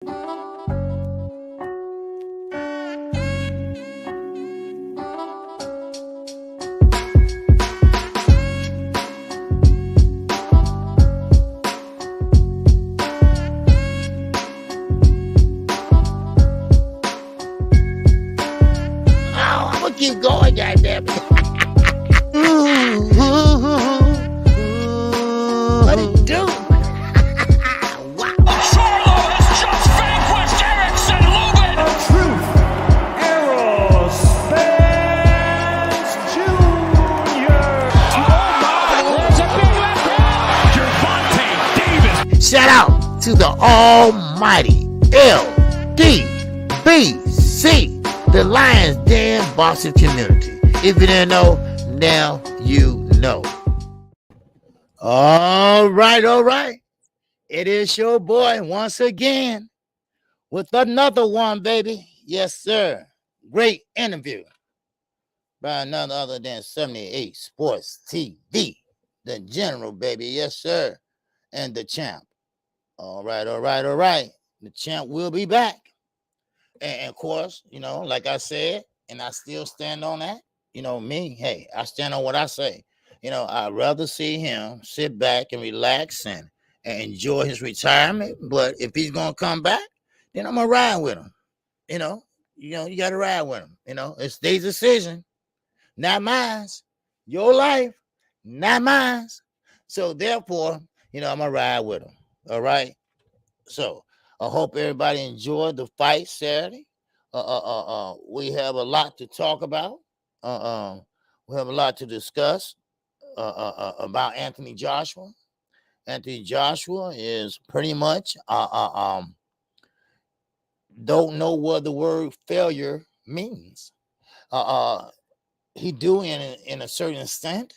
Keep going, goddamn it. What it do? Wow. Charlo has just vanquished Erickson Lubin. Truth Aerospace Jr. There's a big left hand. Gervonta Davis. Shout out to the almighty LDBC, the Lions Den boxing community. If you didn't know, now you know. All right. It is your boy once again with another one, baby. Yes, sir. Great interview by none other than 78 Sports TV, the general, baby. Yes, sir. And the champ. All right. The champ will be back. And of course, like I said, and I still stand on that. Me, hey, I stand on what I say. I'd rather see him sit back and relax and enjoy his retirement. But if he's gonna come back, then I'm gonna ride with him. You gotta ride with him. It's their decision, not mine. Your life, not mine. So therefore, I'm gonna ride with him. All right. So I hope everybody enjoyed the fight Saturday. We have a lot to talk about. We have a lot to discuss about Anthony Joshua. Anthony Joshua is pretty much don't know what the word failure means. He do in a certain extent.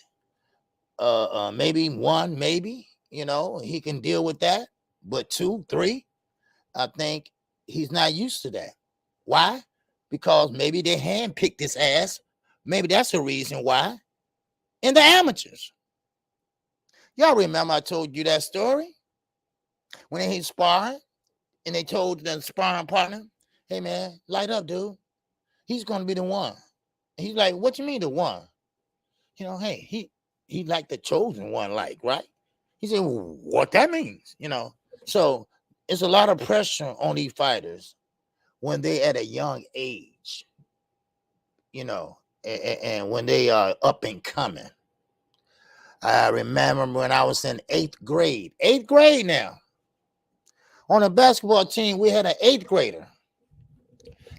Maybe one, maybe he can deal with that. But 2, 3, I think he's not used to that. Why? Because maybe they handpicked his ass. Maybe that's the reason why. In the amateurs. Y'all remember I told you that story? When he sparring and they told the sparring partner, hey man, light up, dude. He's going to be the one. And he's like, what you mean the one? Hey, he like the chosen one, right? He said, well, what that means, So it's a lot of pressure on these fighters when they at a young age, and when they are up and coming. I remember when I was in 8th grade now. On a basketball team, we had an 8th grader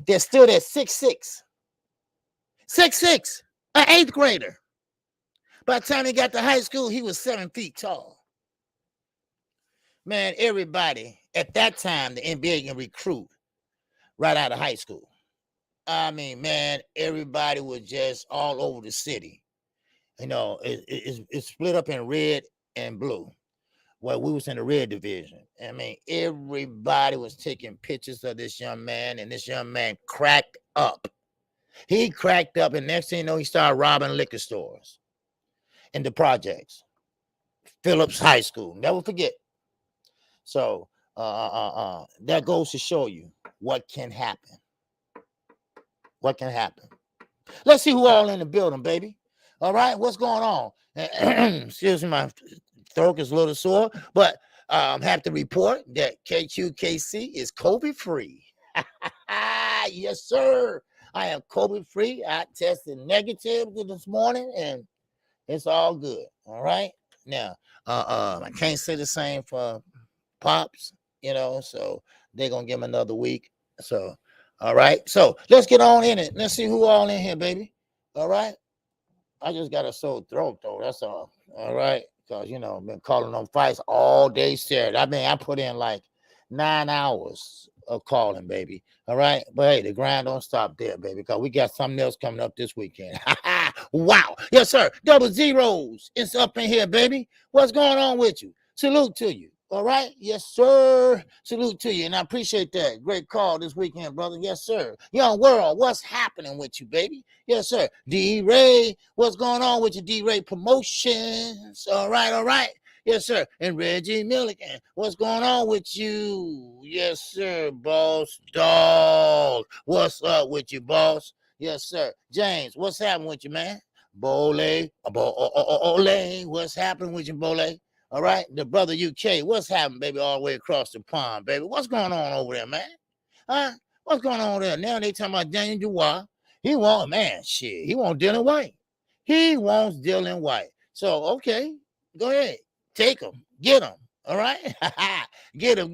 that stood at 6'6". 6'6", an 8th grader. By the time he got to high school, he was 7 feet tall. Man, everybody at that time, the NBA can recruit right out of high school. I mean, man, everybody was just all over the city. It's split up in red and blue. Well, we was in the red division. I mean, everybody was taking pictures of this young man, and this young man cracked up. He cracked up, and next thing you know, he started robbing liquor stores in the projects. Phillips High School, never forget. So that goes to show you what can happen. What can happen? Let's see who all in the building, baby. All right, what's going on? Excuse me, my throat is a little sore, but have to report that KQKC is COVID free. Yes, sir. I am COVID free. I tested negative this morning, and it's all good. All right. Now, I can't say the same for Pops, so they're gonna give him another week. So, all right. So let's get on in it. Let's see who all in here, baby. All right. I just got a sore throat though. That's all. All right. Because I've been calling on fights all day Saturday. I put in like 9 hours of calling, baby. All right. But hey, the grind don't stop there, baby, because we got something else coming up this weekend. Wow. Yes, sir. Double zeros. It's up in here, baby. What's going on with you? Salute to you. All right. Yes, sir. Salute to you. And I appreciate that. Great call this weekend, brother. Yes, sir. Young world, what's happening with you, baby? Yes, sir. D-Ray, what's going on with you, D-Ray Promotions? All right. Yes, sir. And Reggie Milligan, what's going on with you? Yes, sir, boss dog. What's up with you, boss? Yes, sir. James, what's happening with you, man? Bole, what's happening with you, Bole? All right, the brother UK, what's happening, baby, all the way across the pond, baby? What's going on over there, man? Huh? What's going on there? Now they talking about Daniel Dubois. He won't, man, shit. He won't deal in white. He wants deal in white. So, okay, go ahead. Take him. Get him. All right? Get him.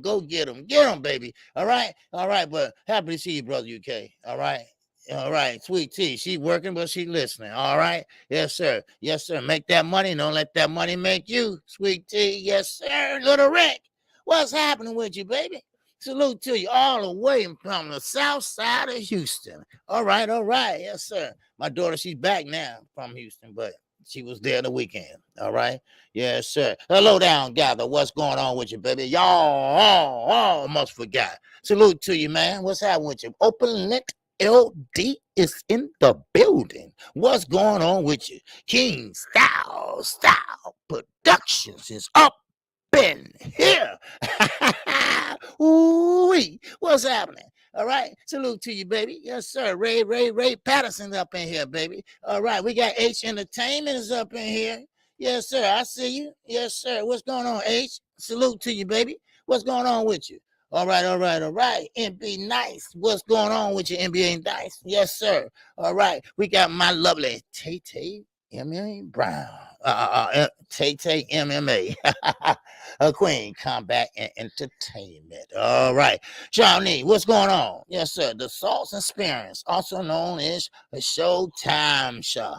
Go get him, baby. All right? All right, but happy to see you, brother UK. All right? All right, Sweet Tea. She working, but she listening. All right? Yes, sir. Yes, sir. Make that money. Don't let that money make you. Sweet Tea. Yes, sir. Little Rick. What's happening with you, baby? Salute to you all the way from the south side of Houston. All right. Yes, sir. My daughter, she's back now from Houston, but she was there the weekend. All right. Yes, sir. Hello down, gather. What's going on with you, baby? Y'all almost forgot. Salute to you, man. What's happening with you? Open Lit LD is in the building. What's going on with you? King Style Productions is up in here. Ooh-wee. What's happening? All right. Salute to you, baby. Yes, sir. Ray Patterson's up in here, baby. All right. We got H Entertainment is up in here. Yes, sir. I see you. Yes, sir. What's going on, H? Salute to you, baby. What's going on with you? All right. MB Nice. What's going on with you, NBA Nice? Yes, sir. All right. We got my lovely Tay MMA Brown. Tay MMA. A Queen Combat and Entertainment. All right. Shawnee, what's going on? Yes, sir. The Salts Experience, also known as a Showtime Show.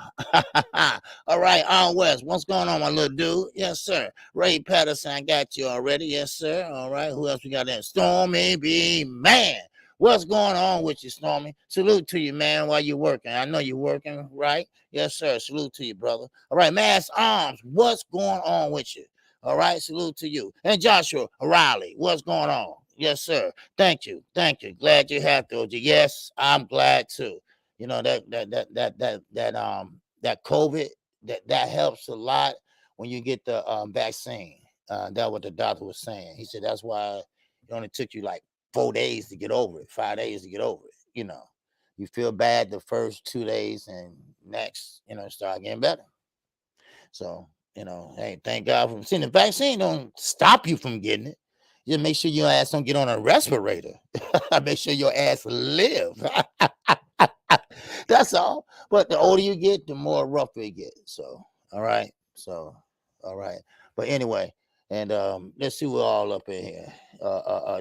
All right. On West, what's going on, my little dude? Yes, sir. Ray Patterson, I got you already. Yes, sir. All right. Who else we got there? Stormy B. Man. What's going on with you, Stormy? Salute to you, man, while you're working. I know you're working, right? Yes, sir. Salute to you, brother. All right, Mass Arms, what's going on with you? All right, salute to you. And Joshua Riley, what's going on? Yes, sir. Thank you. Glad you have to. Yes, I'm glad too. You know that COVID that helps a lot when you get the vaccine. That's what the doctor was saying. He said that's why it only took you like 4 days to get over it, 5 days to get over it. You know, you feel bad the first 2 days, and next, start getting better. So, hey, thank God for seeing the vaccine. Don't stop you from getting it. Just make sure your ass don't get on a respirator. Make sure your ass live. That's all. But the older you get, the more rougher it gets. So, all right. But anyway, and let's see, we're all up in here.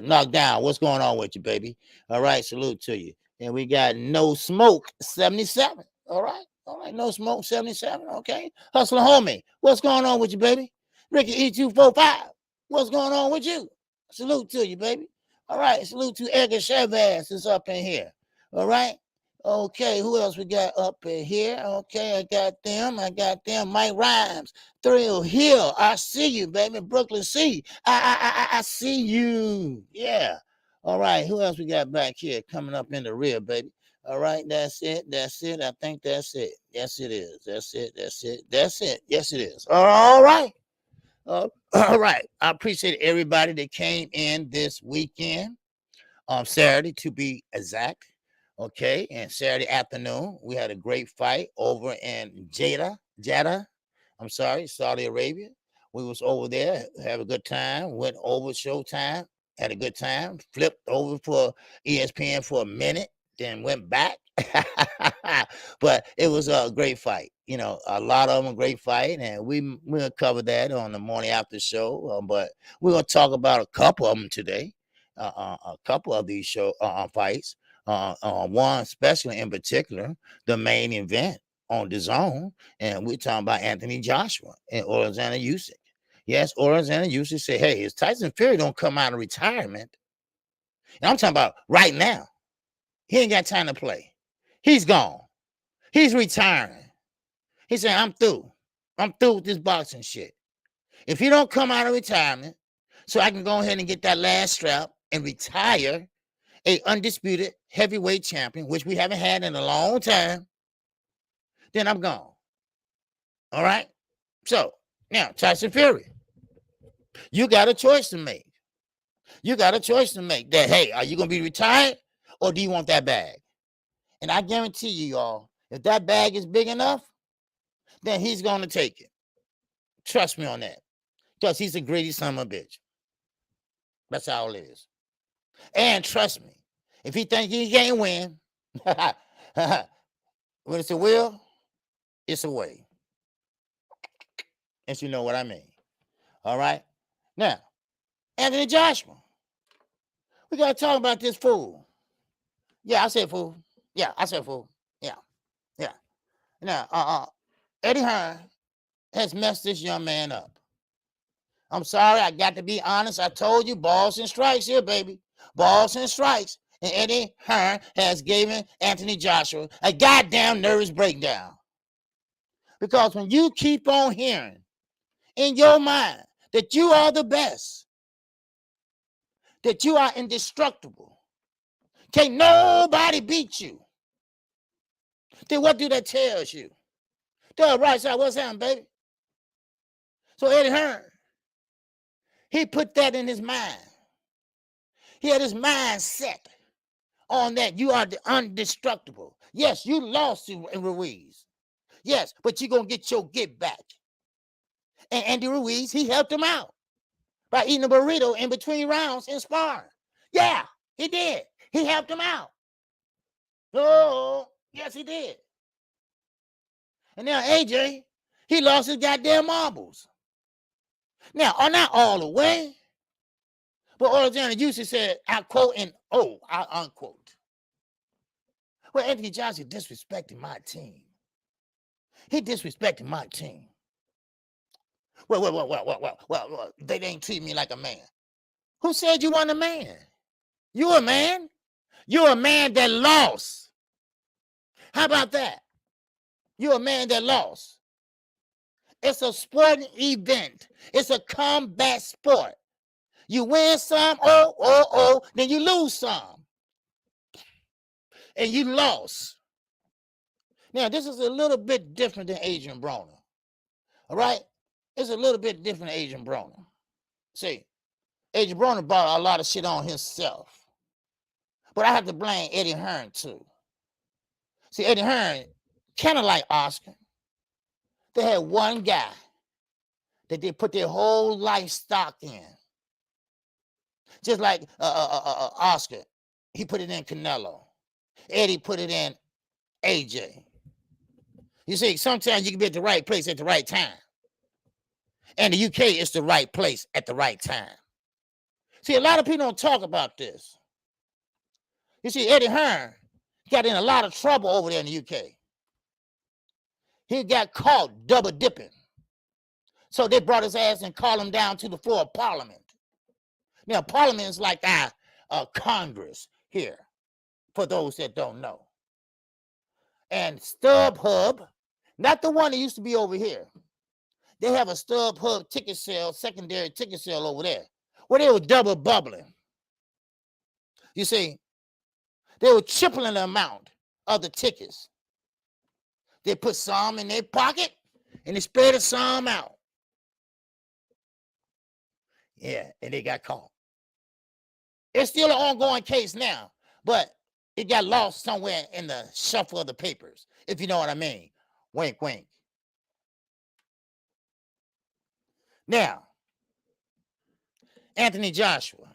Knock down. What's going on with you, baby? All right. Salute to you. And we got No Smoke 77. All right. No Smoke 77. Okay. Hustler Homie. What's going on with you, baby? Ricky E245. What's going on with you? Salute to you, baby. All right. Salute to Edgar Chavez is up in here. All right. Okay. Who else we got up in here? Okay. I got them. Mike Rhymes. Thrill Hill. I see you, baby. Brooklyn C. I see you. Yeah. All right. Who else we got back here coming up in the rear, baby? All right, that's it. I think that's it. Yes, it is. That's it. Yes, it is. All right. All right. I appreciate everybody that came in this weekend, Saturday to be exact. Okay, and Saturday afternoon, we had a great fight over in Jeddah. I'm sorry, Saudi Arabia. We was over there, have a good time, went over Showtime, had a good time, flipped over for ESPN for a minute, then went back. But it was a great fight. A lot of them great fight, and we'll cover that on the morning after show. But we're gonna talk about a couple of them today. A couple of these fights. One especially in particular, the main event on the zone, and we're talking about Anthony Joshua and Alexander Usyk. Yes, Alexander Usyk said, "Hey, if Tyson Fury don't come out of retirement," and I'm talking about right now, he ain't got time to play. He's gone. He's retiring. He said, I'm through with this boxing shit. If you don't come out of retirement so I can go ahead and get that last strap and retire a undisputed heavyweight champion, which we haven't had in a long time, then I'm gone. All right? So, Now, Tyson Fury, you got a choice to make. You got a choice to make that, hey, are you going to be retired or do you want that bag? And I guarantee you, y'all, if that bag is big enough, then he's going to take it. Trust me on that. Because he's a greedy son of a bitch. That's how it is. And trust me, if he think he can't win, when it's a will, it's a way. If you know what I mean. All right? Now, Anthony Joshua. We got to talk about this fool. Yeah, I said fool. Yeah, I said fool. Yeah. Now, Eddie Hearn has messed this young man up. I'm sorry, I got to be honest. I told you, balls and strikes here, baby. Balls and strikes. And Eddie Hearn has given Anthony Joshua a goddamn nervous breakdown. Because when you keep on hearing in your mind that you are the best, that you are indestructible, can't nobody beat you, then what do that tell you? Tell right side, what's happening, baby? So Eddie Hearn, he put that in his mind. He had his mind set on that. You are the indestructible. Yes, you lost to Ruiz. Yes, but you're going to get your get back. And Andy Ruiz, he helped him out by eating a burrito in between rounds in sparring. Yeah, he did. He helped him out. Oh, yes, he did. And now AJ, he lost his goddamn marbles. Now, not all the way, but Orlando Juicy said, I quote and I unquote. Well, Anthony Johnson disrespecting my team. He disrespecting my team. Well, they ain't treat me like a man. Who said you weren't a man? You a man? You're a man that lost. How about that? You're a man that lost. It's a sporting event. It's a combat sport. You win some, then you lose some. And you lost. Now, this is a little bit different than Adrian Broner. All right? It's a little bit different than Adrian Broner. See, Adrian Broner bought a lot of shit on himself. But I have to blame Eddie Hearn, too. See, Eddie Hearn, kind of like Oscar, they had one guy that they put their whole life stock in. Just like Oscar, he put it in Canelo. Eddie put it in AJ. You see, sometimes you can be at the right place at the right time. And the UK is the right place at the right time. See, a lot of people don't talk about this. You see, Eddie Hearn got in a lot of trouble over there in the UK. He got caught double dipping. So they brought his ass and called him down to the floor of Parliament. Now, Parliament is like our Congress here, for those that don't know. And StubHub, not the one that used to be over here. They have a StubHub ticket sale, secondary ticket sale over there, where they were double bubbling. You see, they were tripling the amount of the tickets. They put some in their pocket, and they spread some out. Yeah, and they got caught. It's still an ongoing case now, but it got lost somewhere in the shuffle of the papers, if you know what I mean. Wink, wink. Now, Anthony Joshua.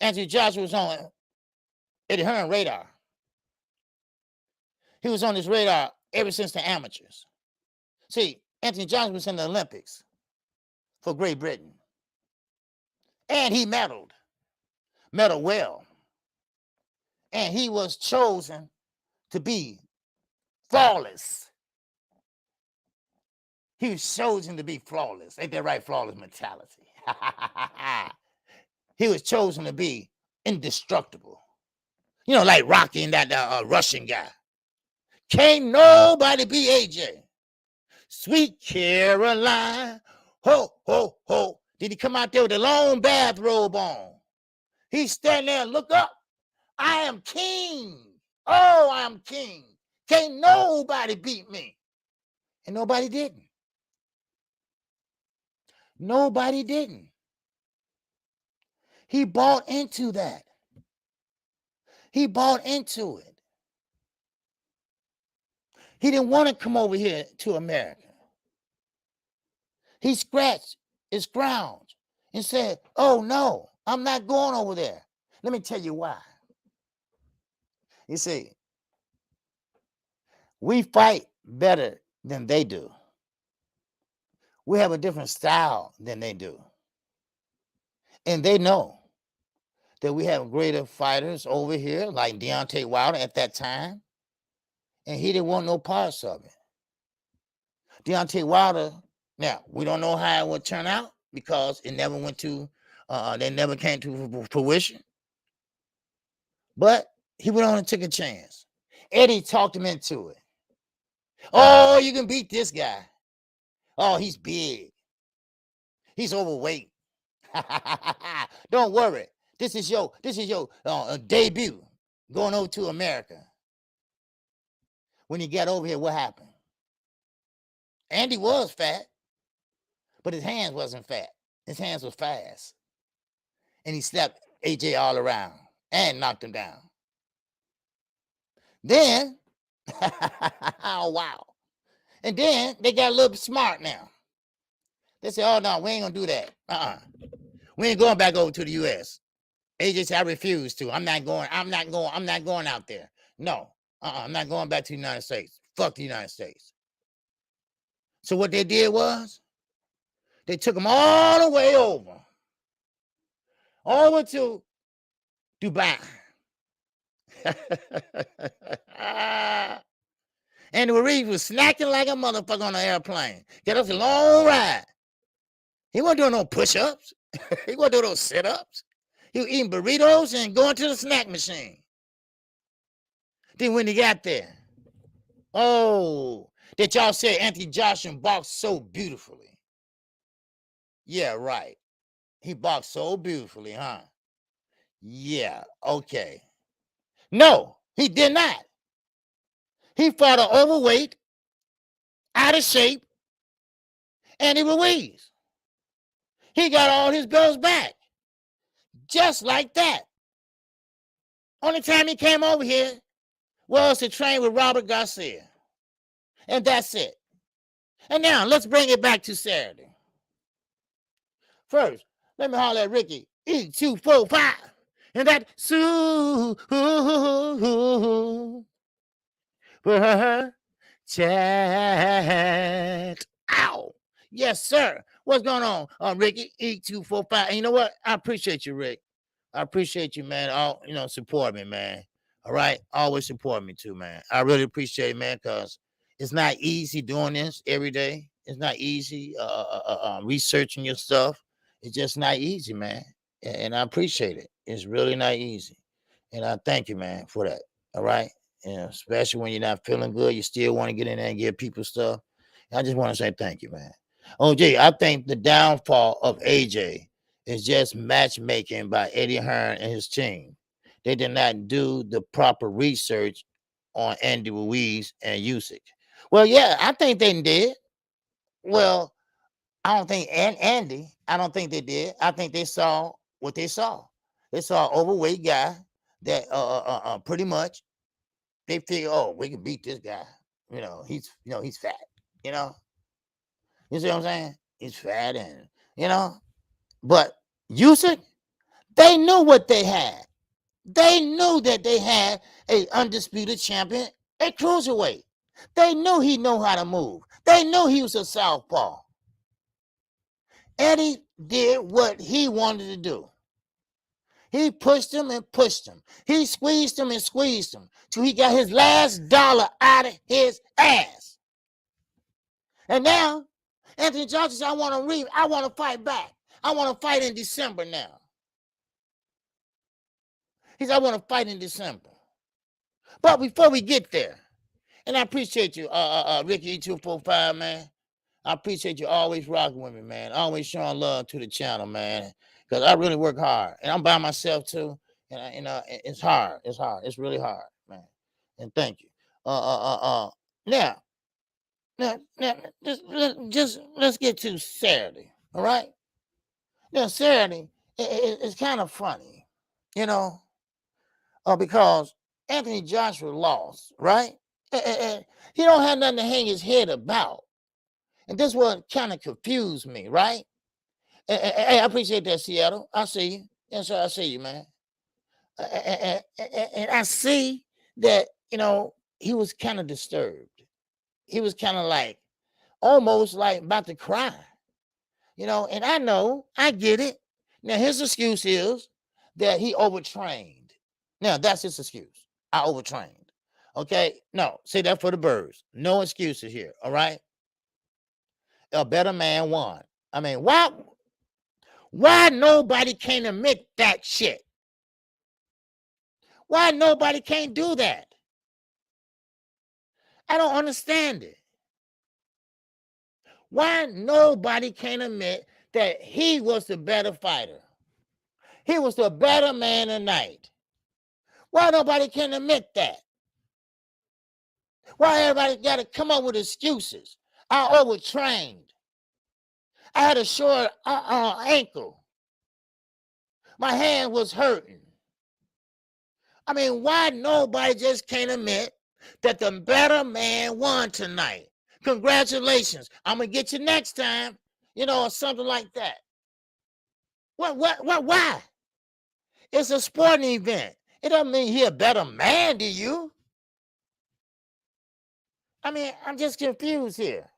Anthony Joshua was on Eddie Hearn radar. He was on his radar ever since the amateurs. See, Anthony Joshua was in the Olympics for Great Britain. And he medaled well. And he was chosen to be flawless. He was chosen to be flawless. Ain't that right? Flawless mentality. He was chosen to be indestructible. You know, like Rocky and that Russian guy. Can't nobody be AJ. Sweet Caroline. Ho, ho, ho. Did he come out there with a long bathrobe on? He's standing there and look up. I am king. Oh, I am king. Can't nobody beat me. And nobody didn't. Nobody didn't. He bought into that. He bought into it. He didn't want to come over here to America. He scratched his ground and said, oh, no, I'm not going over there. Let me tell you why. You see, we fight better than they do. We have a different style than they do. And they know that we have greater fighters over here, like Deontay Wilder at that time. And he didn't want no parts of it. Deontay Wilder, now, we don't know how it would turn out because it never went to, they never came to fruition. But he went on and took a chance. Eddie talked him into it. Oh, you can beat this guy. Oh, he's big. He's overweight. Don't worry. This is your debut going over to America. When he got over here, what happened? Andy was fat, but his hands wasn't fat. His hands was fast. And he slapped AJ all around and knocked him down. Then, oh, wow. And then they got a little bit smart now. They said, oh, no, we ain't going to do that. We ain't going back over to the U.S. AJ said, I refuse to. I'm not going out there. No, I'm not going back to the United States. Fuck the United States. So what they did was, they took him all the way over to Dubai. And Reeves was snacking like a motherfucker on an airplane. Get us a long ride. He wasn't doing no push-ups. He wasn't doing no sit-ups. He was eating burritos and going to the snack machine. Then when he got there, oh, that y'all said Anthony Joshua boxed so beautifully. Yeah, right. He boxed so beautifully, huh? Yeah, okay. No, he did not. He fought an overweight, out of shape, Andy Ruiz. He got all his belts back. Just like that. Only time he came over here was to train with Robert Garcia. And that's it. And now, let's bring it back to Saturday. First, let me holler at Ricky. E245. And that chat. Ow. Yes, sir. What's going on, Ricky? E245. And you know what? I appreciate you, Rick. I appreciate you, man. Support me, man. All right? Always support me, too, man. I really appreciate it, man, because it's not easy doing this every day. It's not easy researching your stuff. It's just not easy, man. And I appreciate it. It's really not easy. And I thank you, man, for that. All right? Especially when you're not feeling good, you still want to get in there and give people stuff. And I just want to say thank you, man. OJ, I think the downfall of AJ is just matchmaking by Eddie Hearn and his team. They did not do the proper research on Andy Ruiz and Usyk. Well, yeah, I think they did. Well, I don't think Andy, I don't think they did. I think they saw what they saw. They saw an overweight guy that pretty much they figure, oh, we can beat this guy. He's fat. You see what I'm saying? He's fat and but Usyk, they knew what they had. They knew that they had a undisputed champion at cruiserweight. They knew he knew how to move. They knew he was a southpaw. Eddie did what he wanted to do. He pushed him and pushed him. He squeezed him and squeezed him till he got his last dollar out of his ass. And now, Anthony Joshua said, I want to fight back. I want to fight in December now. He said, I want to fight in December. But before we get there, and I appreciate you, Ricky E245, man. I appreciate you always rocking with me, man. Always showing love to the channel, man. Because I really work hard. And I'm by myself, too. And it's hard. It's hard. It's really hard, man. And thank you. Now, just let's get to Saturday, All right. Now, Saturday, it's kind of funny, because Anthony Joshua lost, right? He don't have nothing to hang his head about. And this what kind of confused me, right? Hey, I appreciate that, Seattle. I see you. Yes, sir, I see you, man. And I see that, he was kind of disturbed. He was kind of like, almost like about to cry, and I get it. Now, his excuse is that he overtrained. Now, that's his excuse. I overtrained. Okay? No, say that for the birds. No excuses here, all right? A better man won. I mean, why nobody can admit that shit? Why nobody can't do that? I don't understand it. Why nobody can admit that he was the better fighter? He was the better man tonight. Why nobody can admit that? Why everybody got to come up with excuses? I overtrained. I had a short ankle. My hand was hurting. I mean, why nobody just can't admit that the better man won tonight? Congratulations. I'm going to get you next time, or something like that. Why? It's a sporting event. It doesn't mean he a better man than you. I mean, I'm just confused here.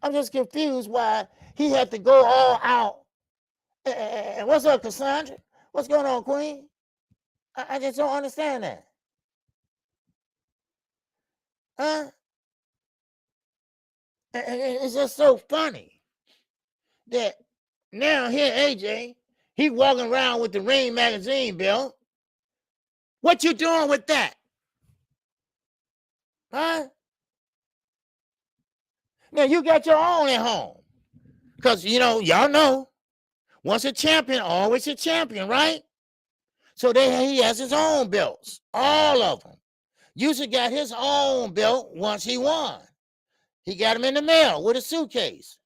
I'm just confused why he had to go all out. And what's up, Cassandra? What's going on, Queen? I just don't understand that. Huh? It's just so funny that now here AJ, he walking around with the Ring magazine belt. What you doing with that? Huh? Now you got your own at home. Because, y'all know, once a champion, always a champion, right? So he has his own belts, all of them. Usually got his own belt once he won. He got him in the mail with a suitcase.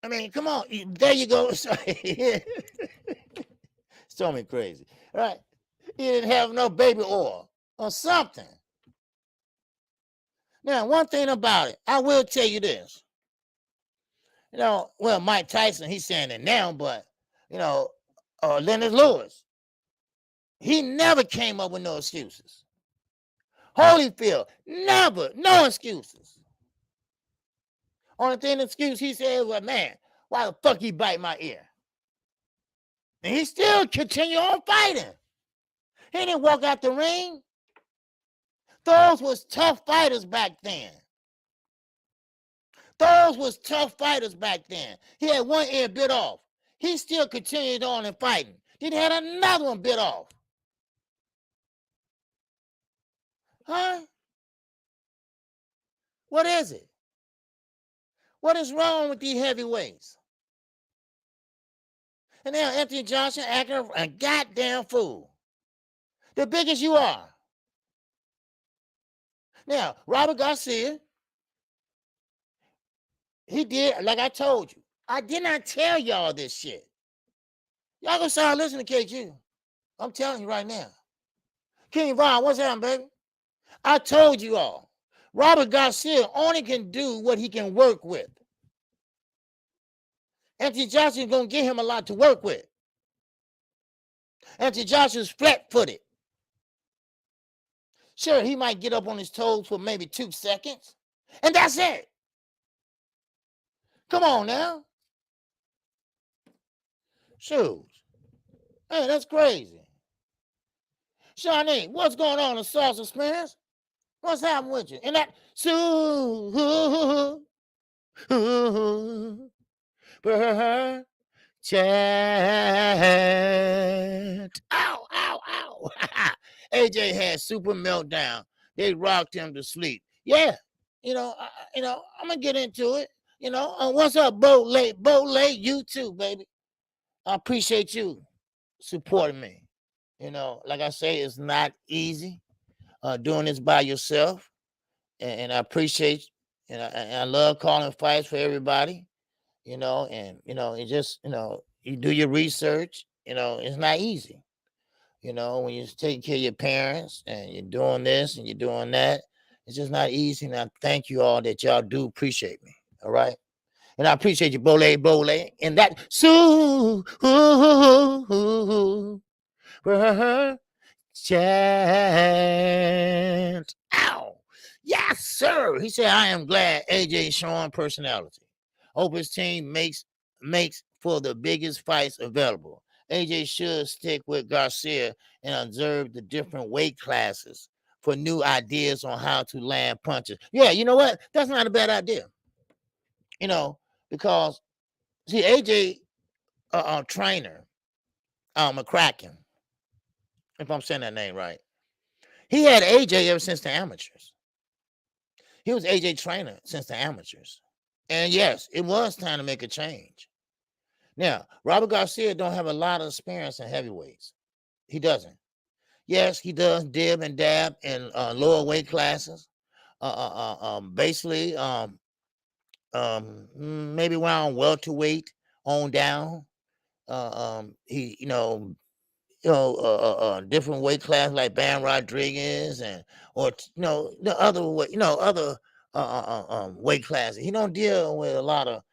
I mean, come on. There you go. Stormy crazy. Right? He didn't have no baby oil or something. Now, one thing about it, I will tell you this. Well, Mike Tyson, he's saying it now, but, Leonard Lewis, he never came up with no excuses. Holyfield, never, no excuses. Only thing excuse he said was, man, why the fuck he bite my ear? And he still continue on fighting. He didn't walk out the ring. Those was tough fighters back then. Those was tough fighters back then. He had one ear bit off. He still continued on and fighting. Then he had another one bit off. Huh? What is it? What is wrong with these heavyweights? And now Anthony Johnson acting a goddamn fool. The biggest you are. Now, Robert Garcia, he did, like I told you. I did not tell y'all this shit. Y'all gonna start listening to KQ. I'm telling you right now. King Von, what's happening, baby? I told you all. Robert Garcia only can do what he can work with. Anthony Johnson is going to give him a lot to work with. Anthony Johnson's flat-footed. Sure, he might get up on his toes for maybe 2 seconds, and that's it. Come on now. Shoot. Hey, that's crazy. Shawnee, what's going on in Salsa Spins? What's happening with you? And that chat. Ow, ow, ow. AJ had super meltdown. They rocked him to sleep. Yeah, I'm gonna get into it. What's up, Boat Late? You too, baby. I appreciate you supporting me. Like I say, it's not easy doing this by yourself. and I appreciate, and I love calling fights for everybody, and it just, you do your research. It's not easy. When you're taking care of your parents and you're doing this and you're doing that, it's just not easy. And I thank you all that y'all do appreciate me. All right. And I appreciate you, Bole, and that chant. Ow. Yes, sir. He said, I am glad AJ showing personality. Hope his team makes for the biggest fights available. AJ should stick with Garcia and observe the different weight classes for new ideas on how to land punches. Yeah, you know what? That's not a bad idea. Because see, AJ trainer, McCracken, if I'm saying that name right, he had AJ ever since the amateurs. He was AJ trainer since the amateurs. And yes, it was time to make a change. Now, Robert Garcia don't have a lot of experience in heavyweights. He doesn't. Yes, he does dib and dab in lower weight classes. Basically, maybe around welterweight on down. He, different weight class like Bam Rodriguez or the other way, other weight classes. He don't deal with a lot of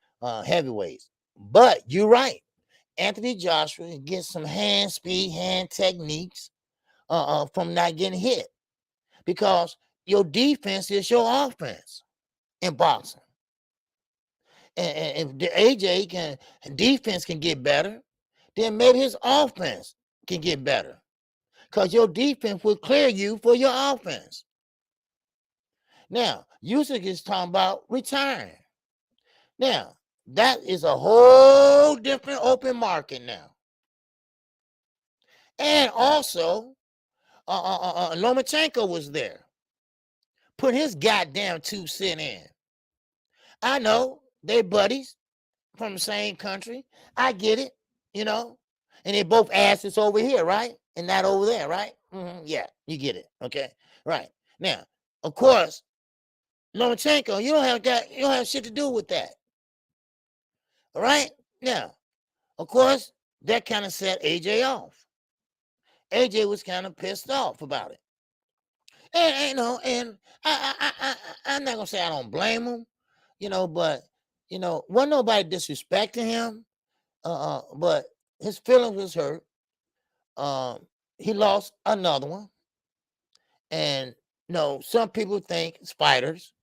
heavyweights. But you're right. Anthony Joshua gets some hand speed, hand techniques from not getting hit, because your defense is your offense in boxing. And if the AJ defense can get better, then maybe his offense can get better, because your defense will clear you for your offense. Now, Usyk is talking about retiring. Now, that is a whole different open market now. And also, Lomachenko was there. Put his goddamn 2 cents in. I know they buddies from the same country. I get it, and they both asses over here, right? And not over there, right? Yeah, you get it. Okay, right. Now, of course, Lomachenko, you don't have shit to do with that. All right. Now, of course, that kind of set AJ off. AJ was kind of pissed off about it. And I'm not gonna say I don't blame him, but wasn't nobody disrespecting him. But his feelings was hurt. He lost another one. And some people think, spiders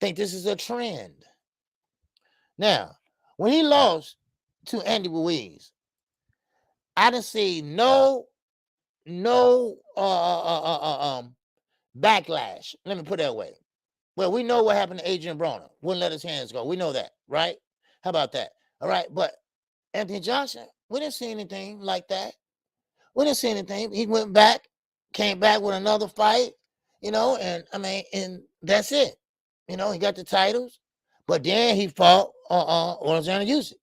think this is a trend. Now, when he lost to Andy Ruiz, I didn't see no backlash. Let me put it that way. Well, we know what happened to Adrian Broner. Wouldn't let his hands go. We know that, right? How about that? All right. But Anthony Johnson, we didn't see anything like that. We didn't see anything. He went back, came back with another fight, and and that's it. He got the titles, but then he fought Alexander Usyk.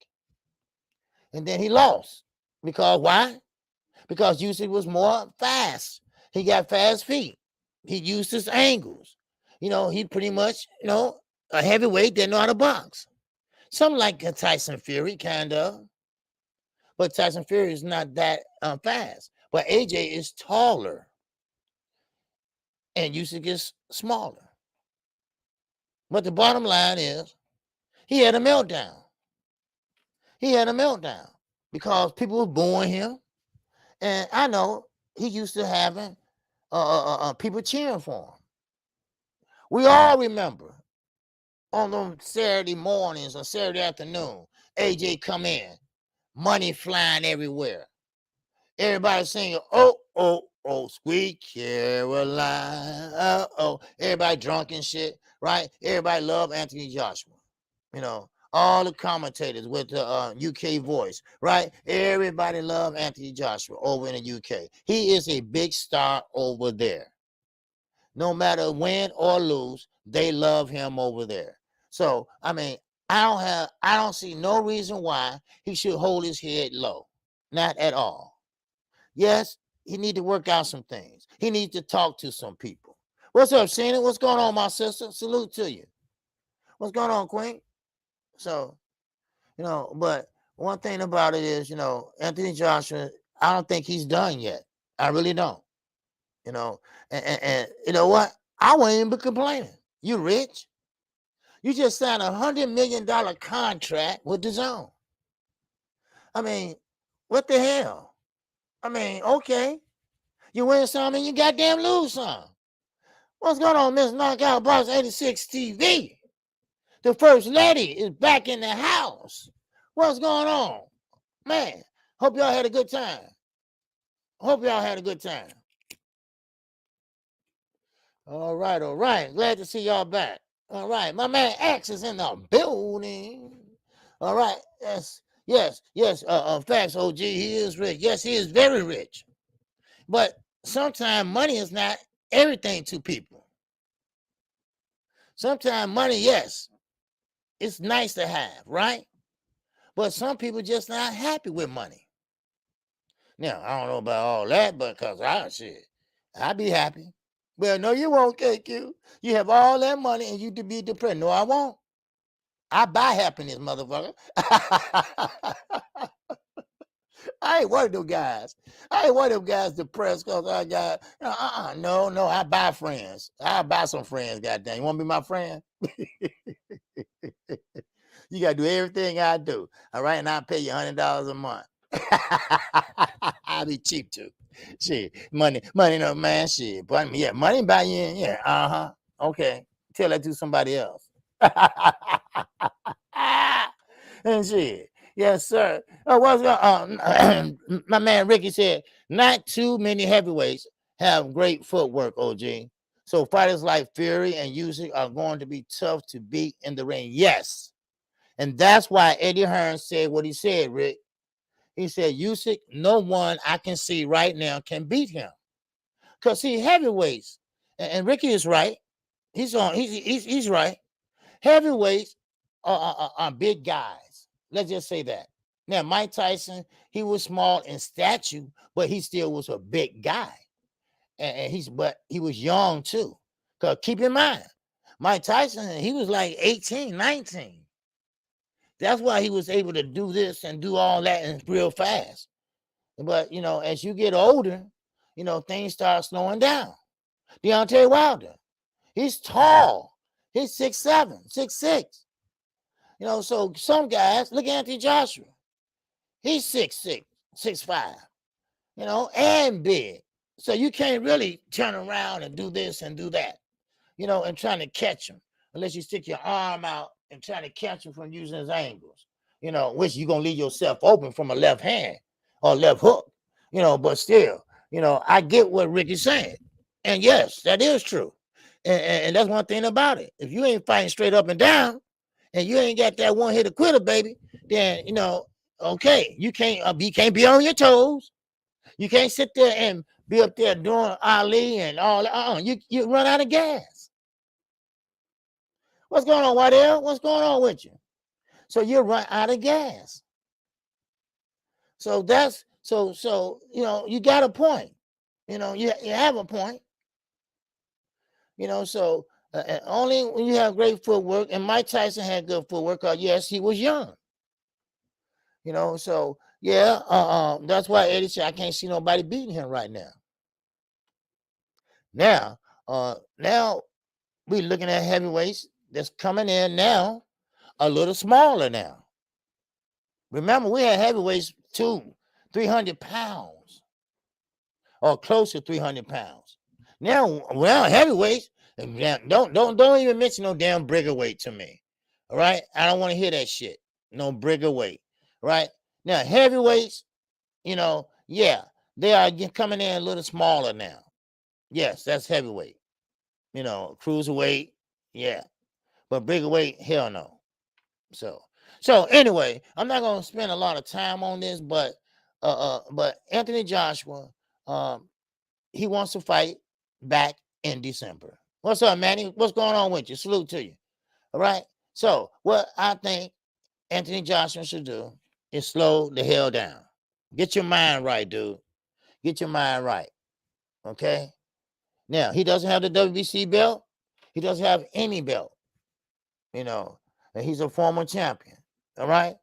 And then he lost. Because why? Because Usyk was more fast. He got fast feet. He used his angles. He pretty much, a heavyweight that know how to box. Something like a Tyson Fury, kind of. But Tyson Fury is not that fast. But AJ is taller. And Usyk is smaller. But the bottom line is, he had a meltdown. He had a meltdown because people were booing him. And I know he used to having people cheering for him. We all remember on them Saturday mornings or Saturday afternoon, AJ come in, money flying everywhere. Everybody singing, oh, oh, oh, sweet Caroline. Oh, everybody drunk and shit, right? Everybody love Anthony Joshua. All the commentators with the UK voice, right? Everybody love Anthony Joshua over in the UK. He is a big star over there. No matter win or lose, they love him over there. So, I don't see no reason why he should hold his head low. Not at all. Yes, he need to work out some things. He needs to talk to some people. What's up, Sheena? What's going on, my sister? Salute to you. What's going on, Queen? So, but one thing about it is, Anthony Joshua, I don't think he's done yet. I really don't. And you know what? I won't even be complaining. You rich. You just signed $100 million contract with the zone. I mean, what the hell? I mean, okay. You win some and you goddamn lose some. What's going on, Miss Knockout Boss 86 TV? The first lady is back in the house. What's going on? Man, hope y'all had a good time. Hope y'all had a good time. All right. Glad to see y'all back. All right, my man X is in the building. All right, yes. Facts, OG. He is rich. Yes, he is very rich. But sometimes money is not everything to people. Sometimes money, yes, it's nice to have, right? But some people just not happy with money. Now, I don't know about all that, but because I'd be happy. Well, no, you won't, KQ. You have all that money and you to be depressed. No, I won't. I buy happiness, motherfucker. I ain't one of them guys. I ain't one of them guys depressed because I got, no, I buy friends. I buy some friends, goddamn. You want to be my friend? You got to do everything I do, all right? And I'll pay you $100 a month. I'll be cheap, too. Shit, money, no, man, shit. But, yeah, money buy you in, yeah, okay. Tell that to somebody else. And shit. Yes, sir. What's my man Ricky said, not too many heavyweights have great footwork, OG. So fighters like Fury and Usyk are going to be tough to beat in the ring. Yes. And that's why Eddie Hearn said what he said, Rick. He said, Usyk, no one I can see right now can beat him. Because see, heavyweights, and Ricky is right. He's right. Heavyweights are big guys. Let's just say that. Now, Mike Tyson, he was small in stature, but he still was a big guy. And he was young too. Because keep in mind, Mike Tyson, he was like 18, 19. That's why he was able to do this and do all that and real fast. But, as you get older, things start slowing down. Deontay Wilder, he's tall. He's 6'7", 6'6". So some guys, look at Anthony Joshua. He's 6'6", 6'5", and big. So you can't really turn around and do this and do that, and trying to catch him unless you stick your arm out and try to catch him from using his angles, which you're going to leave yourself open from a left hand or left hook, but still, I get what Ricky's saying. And yes, that is true. And that's one thing about it. If you ain't fighting straight up and down, and you ain't got that one hitter quitter, baby, then okay, you can't be on your toes. You can't sit there and be up there doing Ali and all that. You run out of gas. What's going on, Waddell? What's going on with you? So you run out of gas. So that's so you got a point. You have a point. So only when you have great footwork, and Mike Tyson had good footwork, yes, he was young. So yeah, that's why Eddie said I can't see nobody beating him right now. Now we're looking at heavyweights that's coming in now a little smaller now. Remember, we had heavyweights 300 pounds or close to 300 pounds. Now, heavyweights, don't even mention no damn Brigger weight to me. All right, I don't want to hear that shit. No Brigger weight. Right now, heavyweights, yeah, they are coming in a little smaller now. Yes, that's heavyweight. Cruiserweight, yeah, but Brigger weight, hell no. So anyway, I'm not gonna spend a lot of time on this, but Anthony Joshua, he wants to fight back in December. What's up, Manny? What's going on with you? Salute to you. All right. So what I think Anthony Joshua should do is slow the hell down. Get your mind right, dude. Get your mind right. Okay. Now, he doesn't have the WBC belt. He doesn't have any belt, and he's a former champion. All right.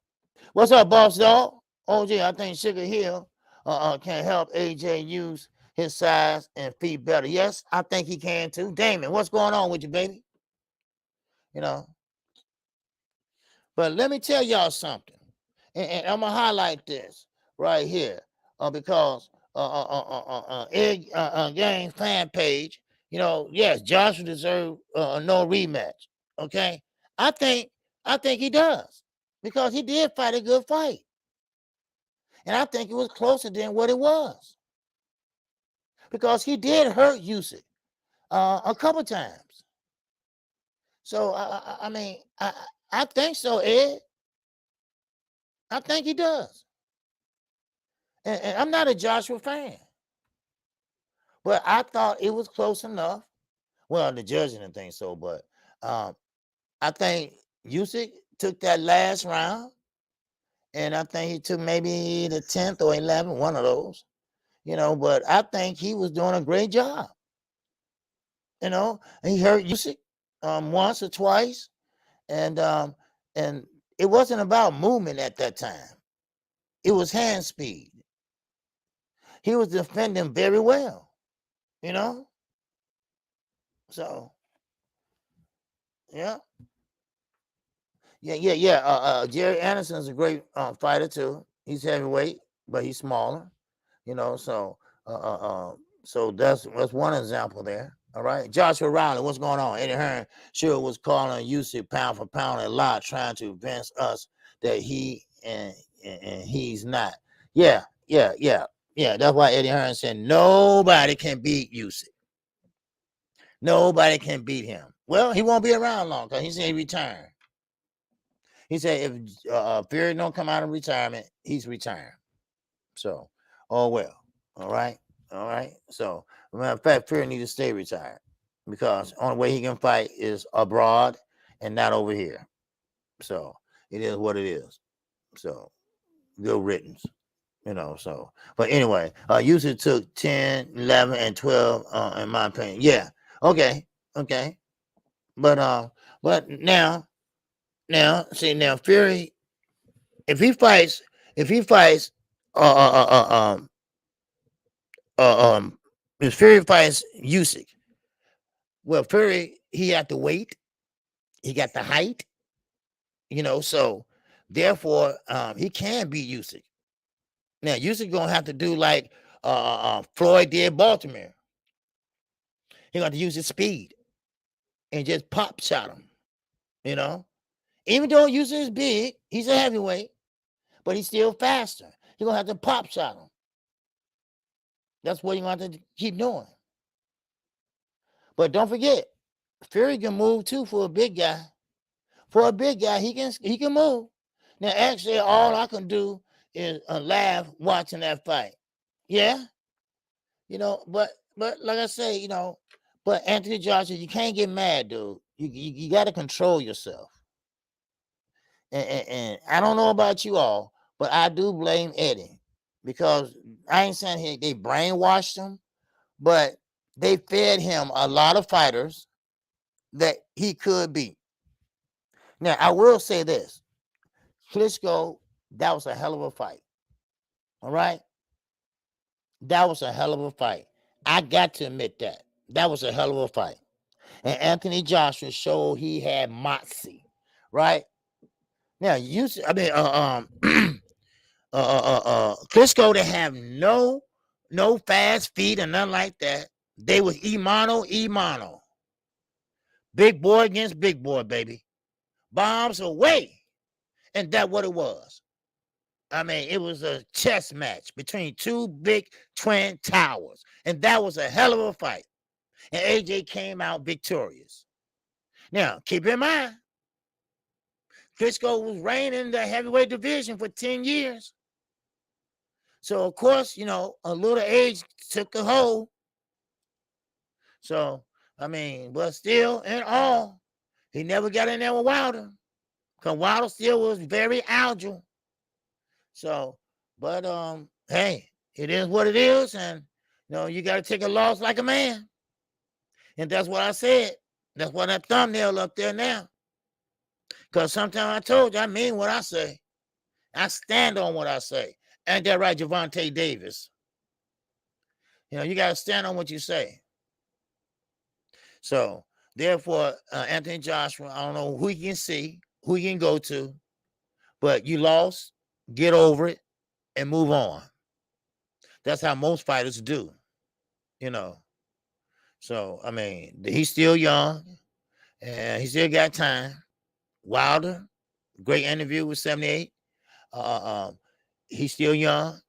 What's up, boss dog? OG, I think Sugar Hill can help AJ use his size and feet better. Yes, I think he can too. Damon, what's going on with you, baby? But let me tell y'all something, and I'm gonna highlight this right here, because Ed Gang fan page, yes, Joshua deserves no rematch. Okay, I think he does, because he did fight a good fight, and I think it was closer than what it was, because he did hurt Usyk a couple times. So I mean, I think so, Ed. I think he does. And I'm not a Joshua fan, but I thought it was close enough. Well, the judge didn't think so, but I think Usyk took that last round, and I think he took maybe the 10th or 11th, one of those, but I think he was doing a great job. And he hurt Usyk once or twice, and it wasn't about movement at that time. It was hand speed. He was defending very well, So, yeah. Jerry Anderson's a great fighter too. He's heavyweight, but he's smaller, So, so that's one example there. All right, Joshua Riley, what's going on? Eddie Hearn sure was calling Usyk pound for pound a lot, trying to convince us that he and he's not. Yeah. That's why Eddie Hearn said nobody can beat Usyk. Nobody can beat him. Well, he won't be around long because he said he retired. He said if Fury don't come out of retirement, he's retiring. So, oh well. All right. So, matter of fact, Fury needs to stay retired, because the only way he can fight is abroad and not over here. So it is what it is. So good riddance. So, but anyway, Usyk took 10, 11, and 12, in my opinion. Yeah. Okay. But now, Fury, if he fights, if Fury fights Usyk, well, Fury, he had the weight, he got the height, so therefore, he can beat Usyk. Now, Usyk gonna have to do like Floyd did Baltimore. He got to use his speed and just pop shot him. Even though Usyk is big, he's a heavyweight, but he's still faster. You're gonna have to pop shot him. That's what you're gonna have to keep doing. But don't forget, Fury can move too for a big guy. For a big guy, he can move. Now, actually, all I can do is laugh watching that fight. Yeah, but like I say, but Anthony Joshua, you can't get mad, dude. You got to control yourself. And I don't know about you all, but I do blame Eddie, because I ain't saying they brainwashed him, but they fed him a lot of fighters that he could beat. Now, I will say this. Klitschko, that was a hell of a fight. All right? That was a hell of a fight. I got to admit that. That was a hell of a fight. And Anthony Joshua showed he had moxie, right? Now, Klitschko, they have no fast feet and nothing like that. They was e-mano. Big boy against big boy, baby. Bombs away. And that's what it was. I mean, it was a chess match between two big twin towers. And that was a hell of a fight. And AJ came out victorious. Now, keep in mind, Klitschko was reigning in the heavyweight division for 10 years. So, of course, a little age took a hold. So, I mean, but still, in all, he never got in there with Wilder, because Wilder still was very agile. So, but hey, it is what it is, and you got to take a loss like a man. And that's what I said. That's why that thumbnail up there now. Because sometimes I told you, I mean what I say. I stand on what I say. Ain't that right, Gervonta Davis? You know, you got to stand on what you say. So, therefore, Anthony Joshua, I don't know who you can see, who you can go to, but you lost, get over it, and move on. That's how most fighters do, you know. So, I mean, he's still young, and he still got time. Wilder, great interview with 78. He's still young,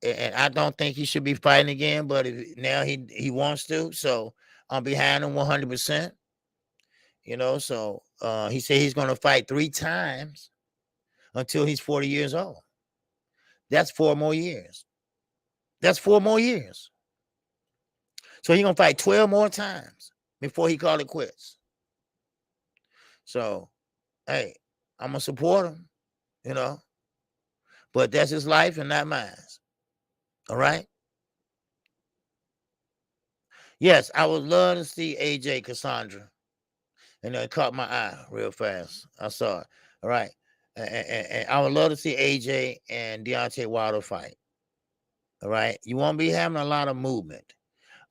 and I don't think he should be fighting again, but now he wants to, so I'm behind him 100%. You know, so he said he's going to fight 3 times until he's 40 years old. That's 4 more years. That's 4 more years. So he's going to fight 12 more times before he call it quits. So, hey, I'm going to support him, you know. But that's his life and not mine. All right? Yes, I would love to see AJ Cassandra. And it caught my eye real fast. I saw it. All right. And I would love to see AJ and Deontay Wilder fight. All right. You won't be having a lot of movement.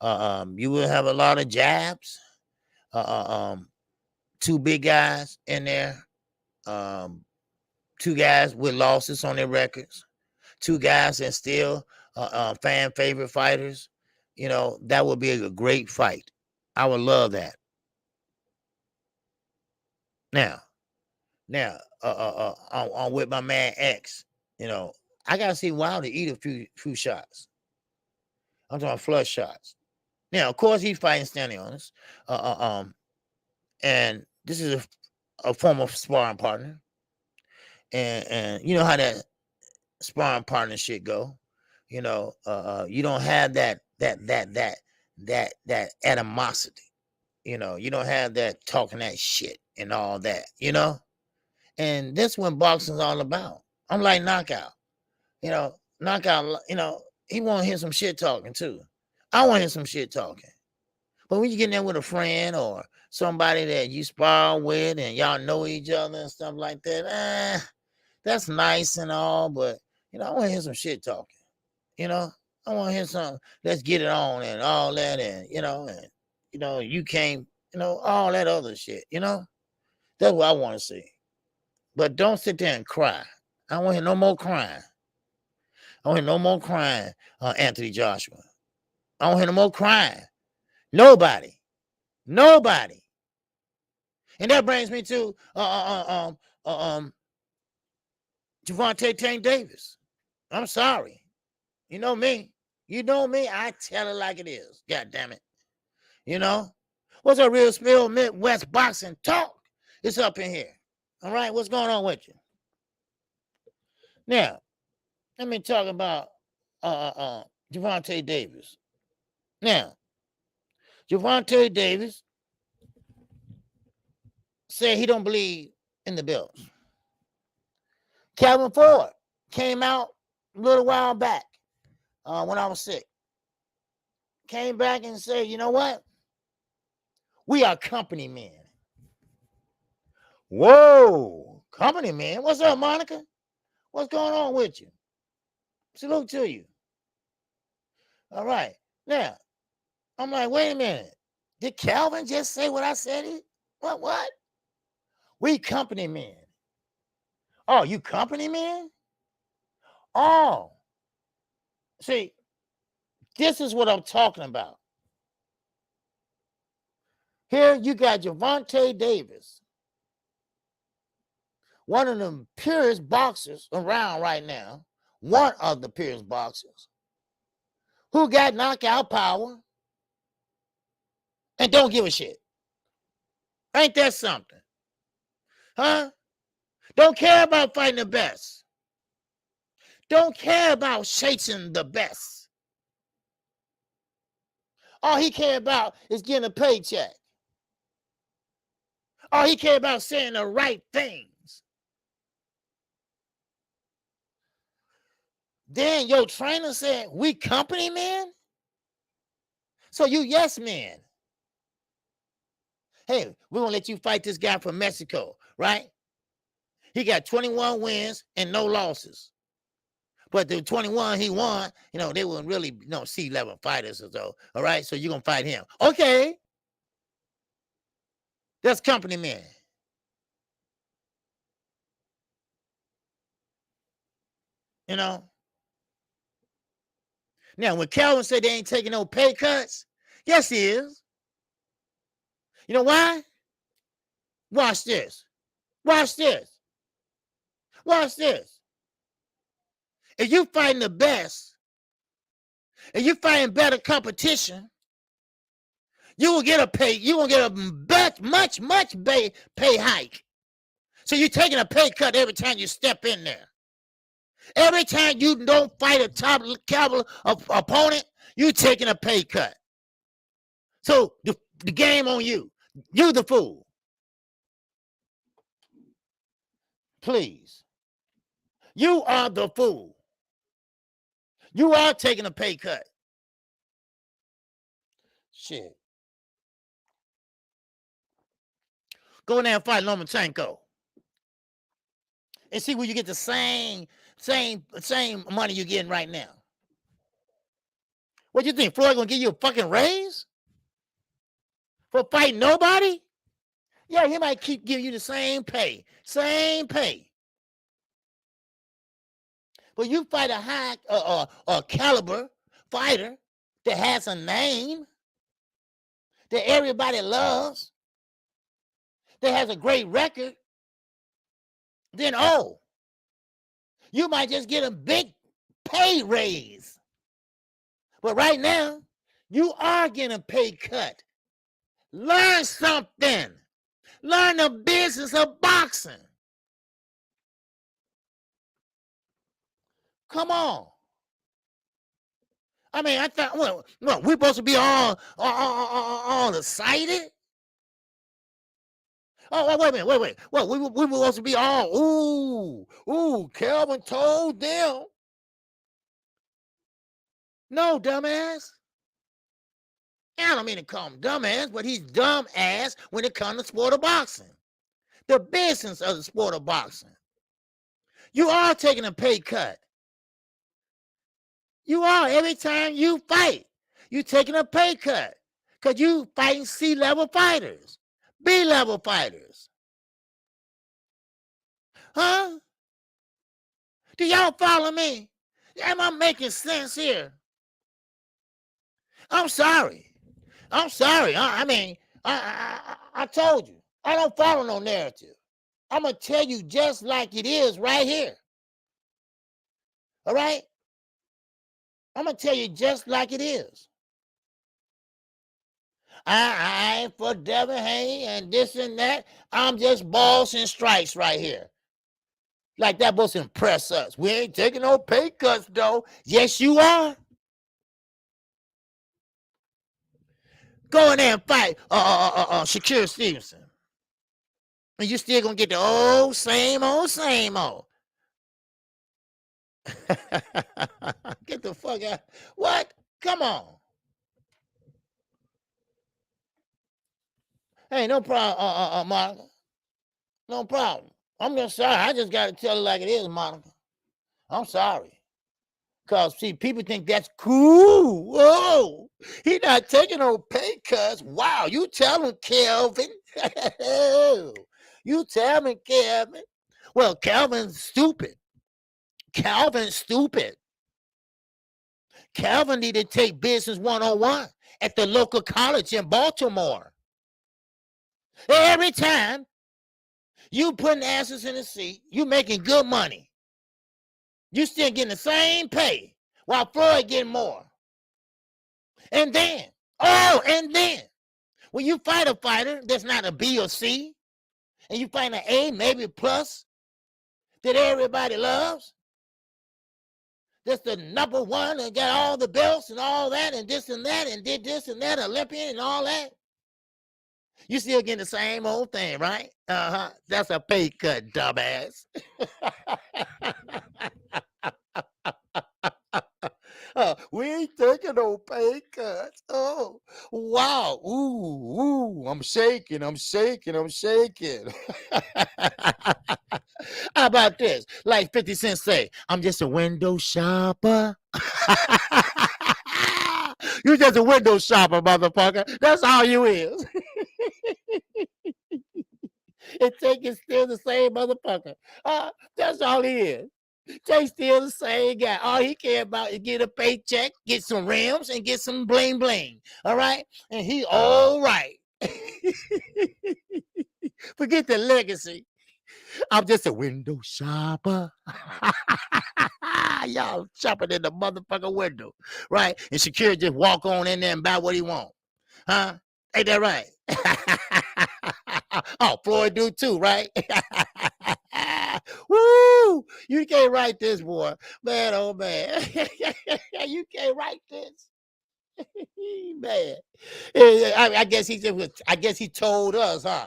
You will have a lot of jabs. 2 big guys in there. 2 guys with losses on their records. 2 guys that still fan favorite fighters. You know, that would be a great fight. I would love that. Now, I'm with my man X. You know, I gotta see Wilder eat a few shots. I'm talking flush shots. Now, of course, he's fighting standing on us. And this is a former sparring partner. And you know how that sparring partner shit go. You know, you don't have that animosity. You know, you don't have that talking that shit and all that, you know? And that's what boxing's all about. I'm like Knockout. You know, Knockout, you know, he want to hear some shit talking too. I want to hear some shit talking. But when you get in there with a friend or somebody that you spar with and y'all know each other and stuff like that, that's nice and all, but, you know, I want to hear some shit talking. You know, I want to hear some, let's get it on and all that and, you know, you came, you know, all that other shit, you know? That's what I want to see. But don't sit there and cry. I don't want to hear no more crying. I don't hear no more crying, Anthony Joshua. I don't hear no more crying. Nobody. And that brings me to Gervonta Tank Davis. I'm sorry. You know me. I tell it like it is. God damn it. You know? What's a real spill Midwest boxing talk? It's up in here. All right, what's going on with you? Now, let me talk about Gervonta Davis. Now, Gervonta Davis said he don't believe in the belts. Calvin Ford came out a little while back when I was sick. Came back and said, you know what? We are company men. Whoa, company man. What's up, Monica? What's going on with you? Salute to you. All right. Now, I'm like, wait a minute. Did Calvin just say what I said? What? We company men. Oh, you company men? Oh. See, this is what I'm talking about. Here you got Gervonta Davis, one of the purest boxers around right now, one of the purest boxers, who got knockout power and don't give a shit. Ain't that something? Huh? Don't care about fighting the best. Don't care about chasing the best. All he care about is getting a paycheck. All he care about saying the right things. Then your trainer said, we company men? So you yes men. Hey, we're going to let you fight this guy from Mexico, right? He got 21 wins and no losses. But the 21 he won, they weren't really, C-level fighters or so. All right, so you're going to fight him. Okay. That's company man. Now, when Calvin said they ain't taking no pay cuts, yes, he is. You know why? Watch this. Watch this. Watch this. If you fighting the best, and you fighting better competition, you will get a pay. You will get a much pay hike. So you're taking a pay cut every time you step in there. Every time you don't fight a top caliber opponent, you're taking a pay cut. So the game on you. You the fool. Please. You are the fool. You are taking a pay cut. Shit. Go in there and fight Lomachenko. And see where you get the same money you're getting right now. What do you think? Floyd gonna give you a fucking raise? For fighting nobody? Yeah, he might keep giving you the same pay. Same pay. But you fight a high caliber fighter that has a name that everybody loves, that has a great record, then you might just get a big pay raise. But right now, you are getting a pay cut. Learn something. Learn the business of boxing. Come on. I mean, I thought, well, we're supposed to be all excited? Oh, wait a minute, wait. Well, we were supposed to be all, Calvin told them. No, dumbass. I don't mean to call him dumbass, but he's dumbass when it comes to sport of boxing. The business of the sport of boxing. You are taking a pay cut. You are. Every time you fight, you're taking a pay cut. Because you fighting C-level fighters, B-level fighters. Huh? Do y'all follow me? Am I making sense here? I'm sorry. I mean, I told you. I don't follow no narrative. I'm going to tell you just like it is right here. All right? I'm going to tell you just like it is. I ain't for Devin Haney and this and that. I'm just balls and strikes right here. Like that was impress us. We ain't taking no pay cuts, though. Yes, you are. Go in there and fight Shakur Stevenson. And you still gonna get the same old. Get the fuck out. What? Come on. Hey, no problem, Monica. No problem. I'm just sorry. I just got to tell it like it is, Monica. I'm sorry. Because, see, people think that's cool. Whoa. He not taking no pay cuts. Wow. You tell him, Kelvin. You tell me, Kelvin. Well, Kelvin's stupid. Calvin need to take business 101 at the local college in Baltimore. Every time you putting asses in the seat, you making good money. You still getting the same pay while Floyd getting more. And then, when you fight a fighter that's not a B or C, and you fight an A, maybe plus, that everybody loves, that's the number one and got all the belts and all that and this and that and did this and that, Olympian and all that. You still getting the same old thing, right? That's a pay cut, dumbass. We ain't taking no pay cuts. Oh, wow. Ooh, I'm shaking. How about this? Like 50 Cent say, I'm just a window shopper. You just a window shopper, motherfucker. That's all you is. And Jake is still the same motherfucker. That's all he is. Jay still the same guy. All he care about is get a paycheck, get some rims, and get some bling bling. All right? And he all right. Forget the legacy. I'm just a window shopper. Y'all shopping in the motherfucking window. Right? And security just walk on in there and buy what he want. Huh? Ain't that right? Oh, Floyd do too, right? Woo! You can't write this, boy. Man, oh man. You can't write this. Man. I guess he just was, I guess he told us, huh?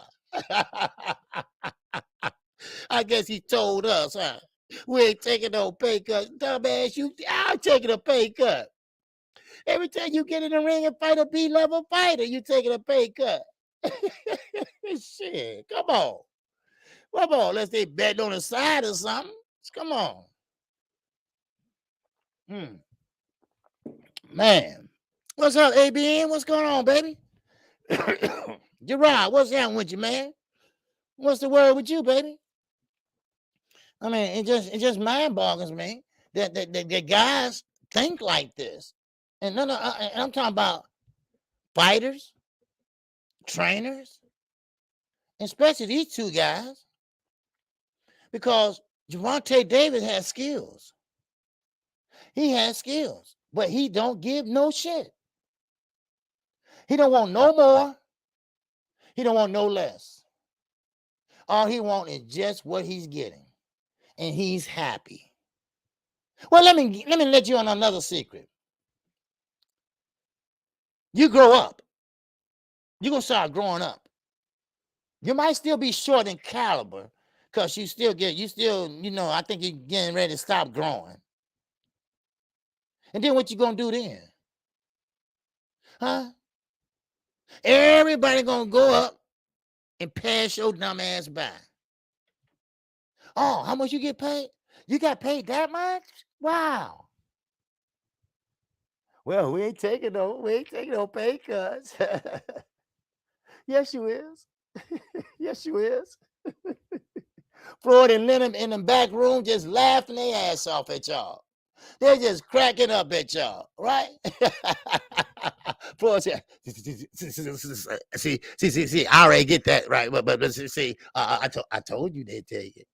I guess he told us, huh? We ain't taking no pay cut. Dumbass, I'm taking a pay cut. Every time you get in the ring and fight a B-level fighter, you taking a pay cut. Shit, come on. Let's say betting on the side or something. Come on. Man. What's up, ABN? What's going on, baby? Gerard, what's happening with you, man? What's the word with you, baby? I mean, it just mind boggles me that guys think like this. And I'm talking about fighters, trainers, especially these two guys, because Gervonta Davis has skills. He has skills, but he don't give no shit. He don't want no more. He don't want no less. All he wants is just what he's getting, and he's happy. Well, let me let you on another secret. You grow up. You're gonna start growing up. You might still be short in caliber, because I think you're getting ready to stop growing. And then what you gonna do then? Huh? Everybody gonna go up and pass your dumb ass by. Oh, how much you get paid? You got paid that much? Wow. Well, we ain't taking no pay cuts. Yes, you is. Yes, you is. Floyd and Lennon in the back room just laughing their ass off at y'all. They're just cracking up at y'all, right? Floyd said, see, I already get that, right? But see, I told you they'd tell you.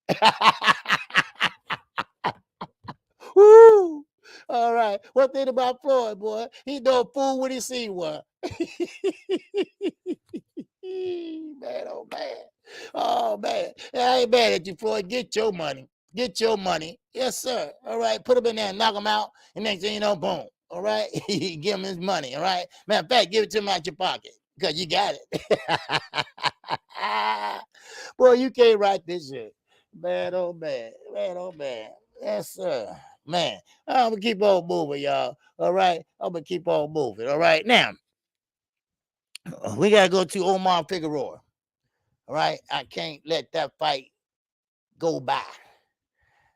Woo! All right. One thing about Floyd, boy, he no fool when he see one. Man, oh man. Oh man. I ain't mad at you, Floyd. Get your money. Get your money. Yes, sir. All right. Put him in there and knock him out. And next thing you know, boom. All right. Give him his money. All right. Matter of fact, give it to him out your pocket. Because you got it. Boy, you can't write this shit. Man, oh man. Man, oh man. Yes, sir. Man, I'm going to keep on moving, y'all. All right? I'm going to keep on moving. All right? Now, we got to go to Omar Figueroa. All right? I can't let that fight go by.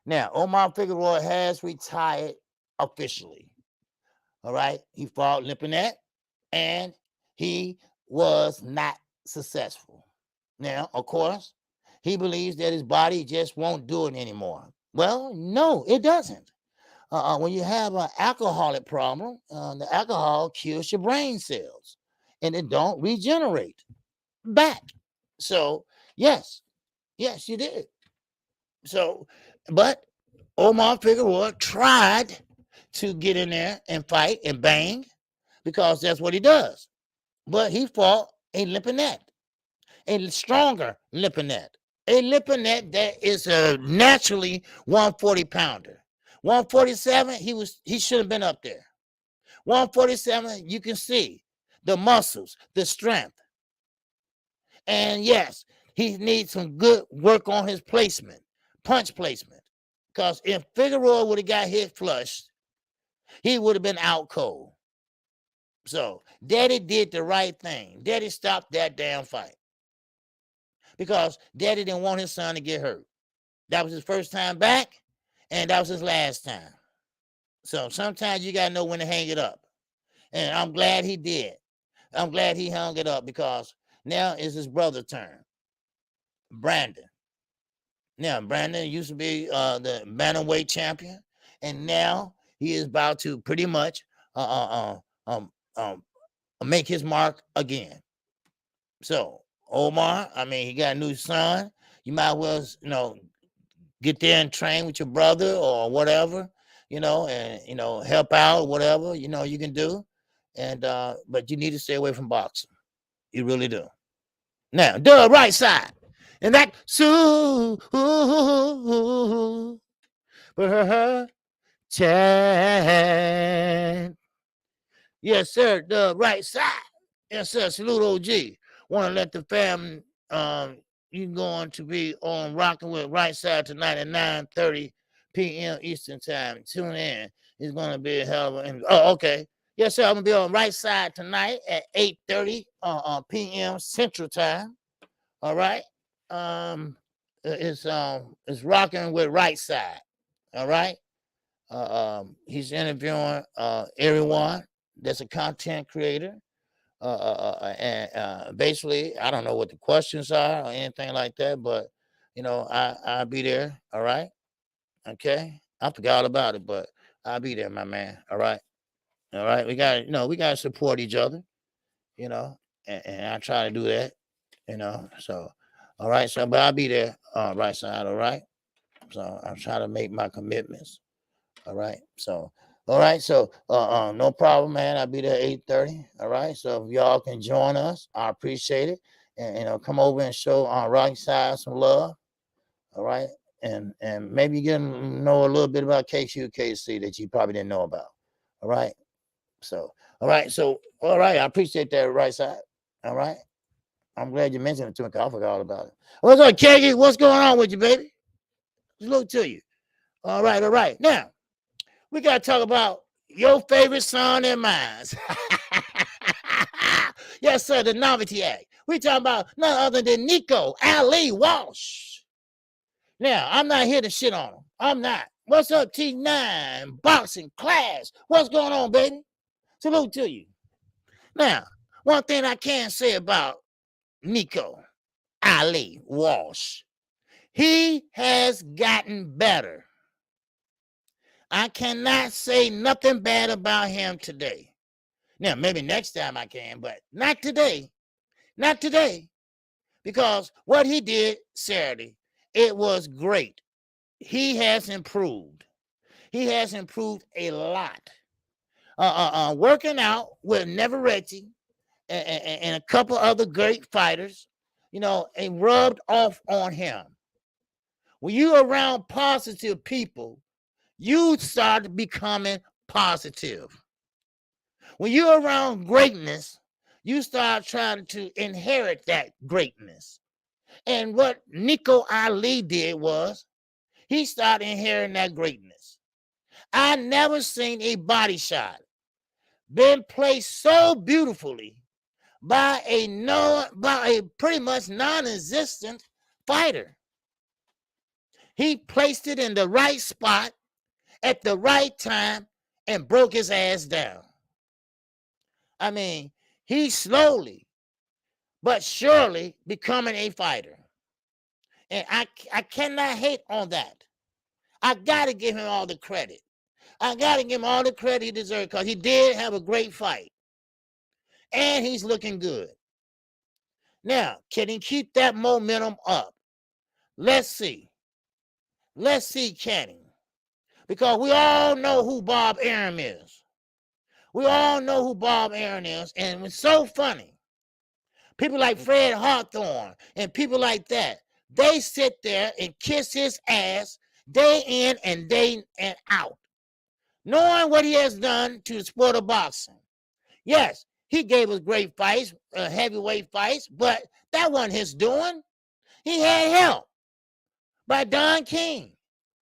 Now, Omar Figueroa has retired officially. All right? He fought Lipinette, and he was not successful. Now, of course, he believes that his body just won't do it anymore. Well, no, it doesn't. When you have an alcoholic problem, the alcohol kills your brain cells and it don't regenerate back. So, yes, you did. So, but Omar Figueroa tried to get in there and fight and bang because that's what he does. But he fought a Lipinette, a stronger Lipinette, a Lipinette that is a naturally 140 pounder. 147, he should have been up there. 147, you can see the muscles, the strength. And yes, he needs some good work on his placement, punch placement. Because if Figueroa would have got hit flush, he would have been out cold. So Daddy did the right thing. Daddy stopped that damn fight because Daddy didn't want his son to get hurt. That was his first time back, and that was his last time. So sometimes you got to know when to hang it up. And I'm glad he did. I'm glad he hung it up because now it's his brother's turn. Brandon. Now, Brandon used to be the bantamweight champion, and now he is about to pretty much make his mark again. So, Omar, I mean, he got a new son. You might well, get there and train with your brother or whatever, and, help out, whatever, you can do. And, but you need to stay away from boxing. You really do. Now, do it right side. And that, Chan. Yes, sir, the right side. Yes, sir, salute OG. Want to let the family, you going to be on Rocking with Right Side tonight at 9:30 p.m. Eastern Time. Tune in. It's going to be a hell of a... Oh, okay. Yes, sir, I'm going to be on Right Side tonight at 8:30 p.m. Central Time. All right? It's Rocking with Right Side. All right? He's interviewing everyone that's a content creator. And basically, I don't know what the questions are or anything like that, but I'll be there. All right. Okay. I forgot all about it, but I'll be there, my man. All right. All right. We got to support each other, and I try to do that, so, all right. So, but I'll be there, right side. All right. So I'm trying to make my commitments. All right. So, all right. So, no problem, man. I'll be there 8:30. All right. So if y'all can join us, I appreciate it. And, come over and show on right side some love. All right. And maybe you get to know a little bit about KQKC that you probably didn't know about. All right. So, all right. So, all right. I appreciate that right side. All right. I'm glad you mentioned it to me because I forgot all about it. What's up, KG? What's going on with you, baby? Salute to you. All right. All right. Now, we got to talk about your favorite son and mine. Yes, sir, the novelty act. We talking about none other than Nico Ali Walsh. Now, I'm not here to shit on him. I'm not. What's up, T9 boxing class? What's going on, baby? Salute to you. Now, one thing I can say about Nico Ali Walsh, he has gotten better. I cannot say nothing bad about him today. Now, maybe next time I can, but not today. Not today. Because what he did Saturday, it was great. He has improved. He has improved a lot. Working out with Neveretti and a couple other great fighters, it rubbed off on him. When you're around positive people, you start becoming positive. When you're around greatness, you start trying to inherit that greatness. And what Nico Ali did was he started inheriting that greatness. I never seen a body shot been placed so beautifully by a pretty much non-existent fighter. He placed it in the right spot at the right time and broke his ass down. I mean, he's slowly but surely becoming a fighter. And I cannot hate on that. I got to give him all the credit. I got to give him all the credit he deserves because he did have a great fight. And he's looking good. Now, can he keep that momentum up? Let's see. Let's see, can he? Because we all know who Bob Arum is. We all know who Bob Arum is. And it's so funny. People like Fred Hawthorne and people like that, they sit there and kiss his ass day in and day and out, knowing what he has done to the sport of boxing. Yes, he gave us great fights, heavyweight fights, but that wasn't his doing. He had help by Don King.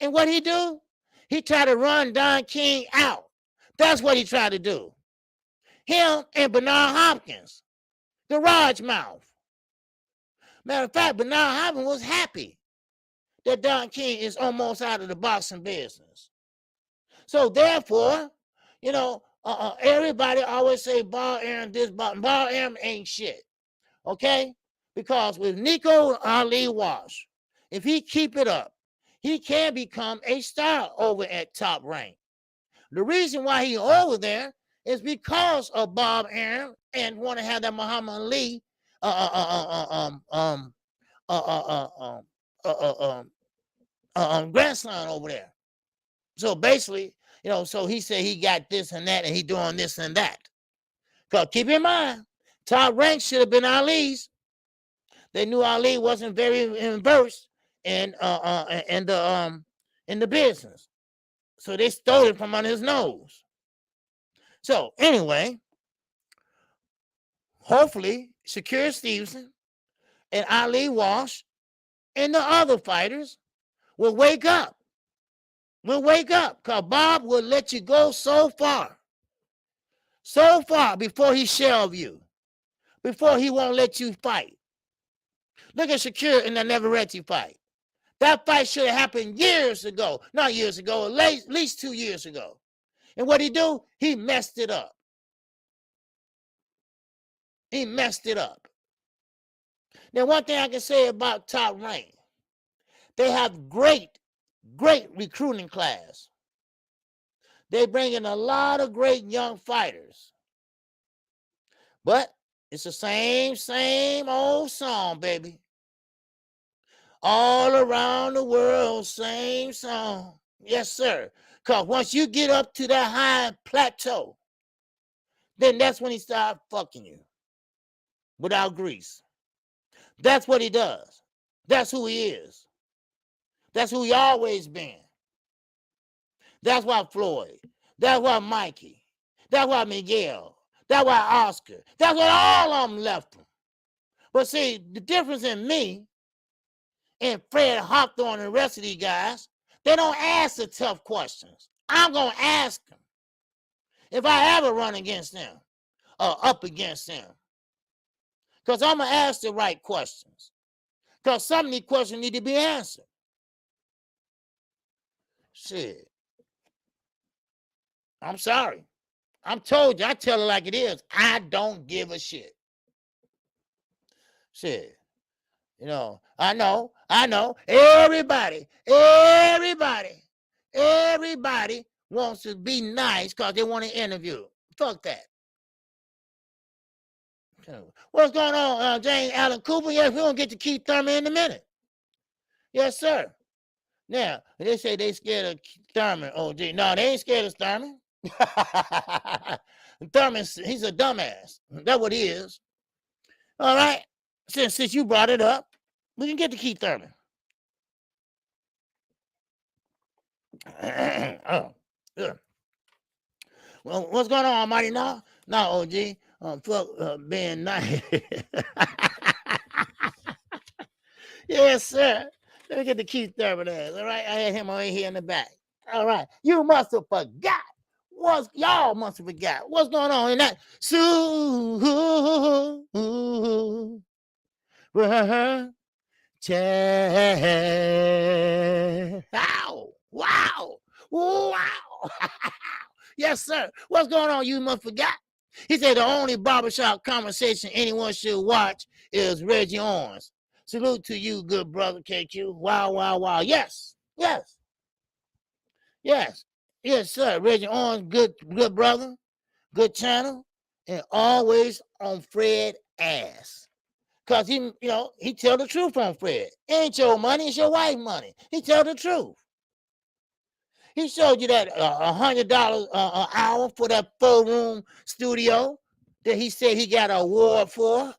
And what he do? He tried to run Don King out That's what he tried to do. Him and Bernard Hopkins, the Raj mouth. Matter of fact, Bernard Hopkins was happy that Don King is almost out of the boxing business. So therefore, everybody always say Ball Aaron this, Ball Aaron ain't shit. Okay? Because with Nico Ali Walsh, if he keep it up, he can become a star over at Top Rank. The reason why he over there is because of Bob Arum and want to have that Muhammad Ali grandson over there. So basically, so he said he got this and that, and he doing this and that. Because keep in mind, Top Rank should have been Ali's. They knew Ali wasn't very versed in the business, so they stole it from under his nose. So anyway, hopefully Shakur Stevenson and Ali Walsh and the other fighters will wake up. Because Bob will let you go so far before he shelve you, before he won't let you fight. Look at Shakur in the Neveretti fight. That fight should have happened years ago. Not years ago, at least 2 years ago. And what he do? He messed it up. Now, one thing I can say about Top Rank, they have great recruiting class. They bring in a lot of great young fighters. But it's the same old song, baby. All around the world, same song. Yes, sir. Because once you get up to that high plateau, then that's when he starts fucking you without grease. That's what he does. That's who he is. That's who he always been. That's why Floyd. That's why Mikey. That's why Miguel. That's why Oscar. That's what all of them left him. But see, the difference in me and Fred Hawthorne and the rest of these guys, they don't ask the tough questions. I'm going to ask them if I ever run against them or up against them. Because I'm going to ask the right questions. Because some of these questions need to be answered. Shit. I'm sorry. I told you, I tell it like it is. I don't give a shit. Shit. I know. Everybody wants to be nice because they want to interview. Fuck that. What's going on, James Allen Cooper? Yes, we're going to get to Keith Thurman in a minute. Yes, sir. Now, they say they scared of Thurman. Oh, gee. No, they ain't scared of Thurman. Thurman, he's a dumbass. That's what he is. All right. Since you brought it up, we can get to Keith Thurman. Oh, yeah. Well, what's going on, Almighty? No, OG. Fuck being nice. Yes, sir. Let me get the Keith Thurman ass. All right, I had him right here in the back. All right, you must have forgot. Y'all must have forgot what's going on in that. Wow. Yes, sir. What's going on? You must forgot. He said the only barbershop conversation anyone should watch is Reggie Owens. Salute to you, good brother KQ. Wow. Yes, sir. Reggie Owens, good brother, good channel, and always on Fred ass. Cause he tell the truth on Fred. It ain't your money, it's your wife's money. He tell the truth. He showed you that $100 an hour for that 4-room studio that he said he got an award for.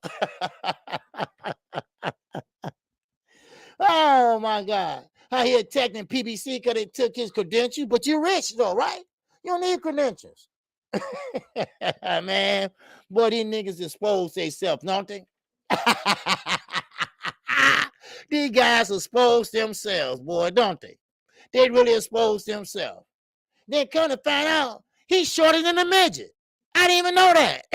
Oh my God. How he attacking PBC because they took his credentials, but you're rich though, right? You don't need credentials. Man, boy, these niggas expose themselves, don't they? These guys expose themselves, boy, don't they? They really expose themselves. Then come to find out, He's shorter than a midget. I didn't even know that.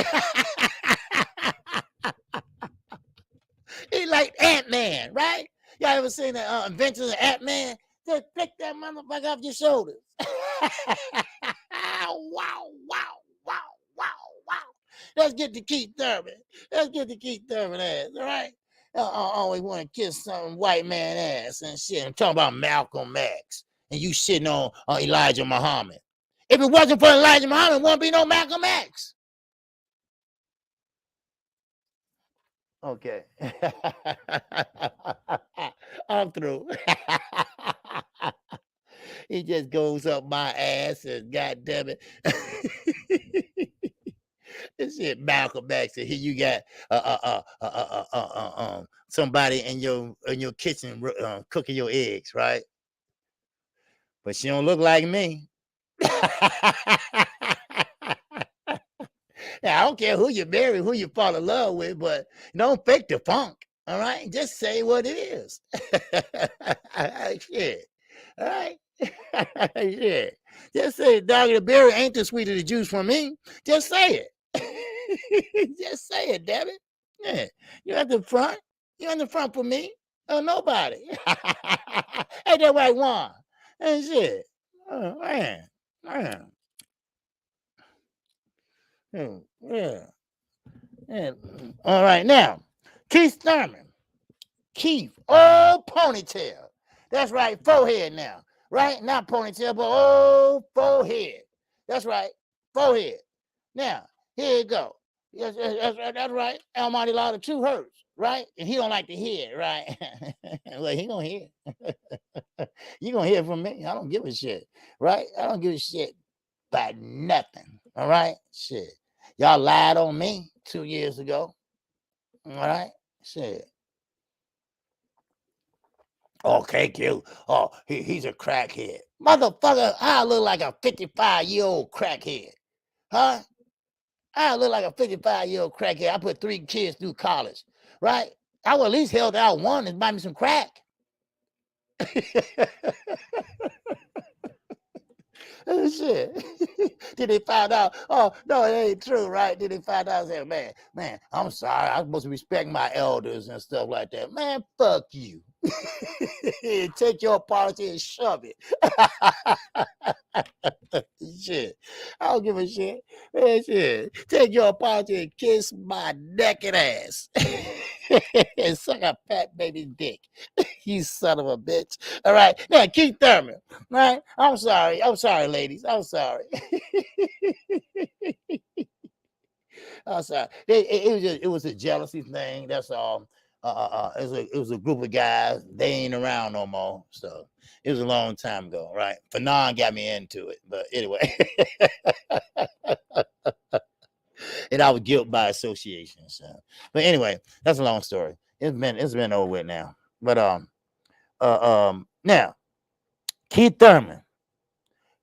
He's like Ant-Man, right? Y'all ever seen the Adventures of Ant-Man? Just pick that motherfucker off your shoulders. Wow, wow, wow, wow. Let's get to Keith Thurman. Let's get to Keith Thurman ass, all right? I always want to kiss some white man ass and shit. I'm talking about Malcolm X. And you shitting on Elijah Muhammad. If it wasn't for Elijah Muhammad, there wouldn't be no Malcolm X. Okay. I'm through. He just goes up my ass and goddamn it. This shit Malcolm X. And here you got somebody in your kitchen cooking your eggs, right? But she don't look like me. Now, I don't care who you marry, who you fall in love with, but don't fake the funk. All right, just say what it is. Shit. All right. Shit. Just say dog the berry ain't the sweet of the juice for me. Just say it. Just say it, damn it. Yeah. You at the front. You in the front for me. Oh, nobody. Ain't that right, Juan? And shit. Oh, man. Yeah. All right, now, Keith Thurman. Keith, old ponytail. That's right, forehead now. Right? Not ponytail, but old forehead. That's right, forehead. Now, here you go. Yes, that's right. Almighty Law the truth hurts, right? And he don't like to hear it, right? Well, he gonna hear it. You gonna hear it from me. I don't give a shit, right? I don't give a shit about nothing, all right? Shit. Y'all lied on me 2 years ago, all right? Shit. Oh, KQ. Oh, he's a crackhead. Motherfucker, I look like a 55-year-old crackhead. Huh? I look like a 55-year-old crackhead. I put 3 kids through college, right? I would at least held out one and buy me some crack. Oh, shit. Did they find out? Oh, no, it ain't true, right? Did they find out? I said, man, I'm sorry. I'm supposed to respect my elders and stuff like that. Man, fuck you. Take your apology and shove it. Shit. I don't give a shit. Man, shit. Take your apology and kiss my naked ass. And suck a fat baby's dick. You son of a bitch. All right. Now, Keith Thurman. Right? I'm sorry, ladies. I'm sorry. I'm sorry. It was a jealousy thing. That's all. It was a group of guys. They ain't around no more. So it was a long time ago, right? Fanon got me into it, but anyway. And I was guilt by association. So, but anyway, that's a long story. It's been over with now. But now Keith Thurman,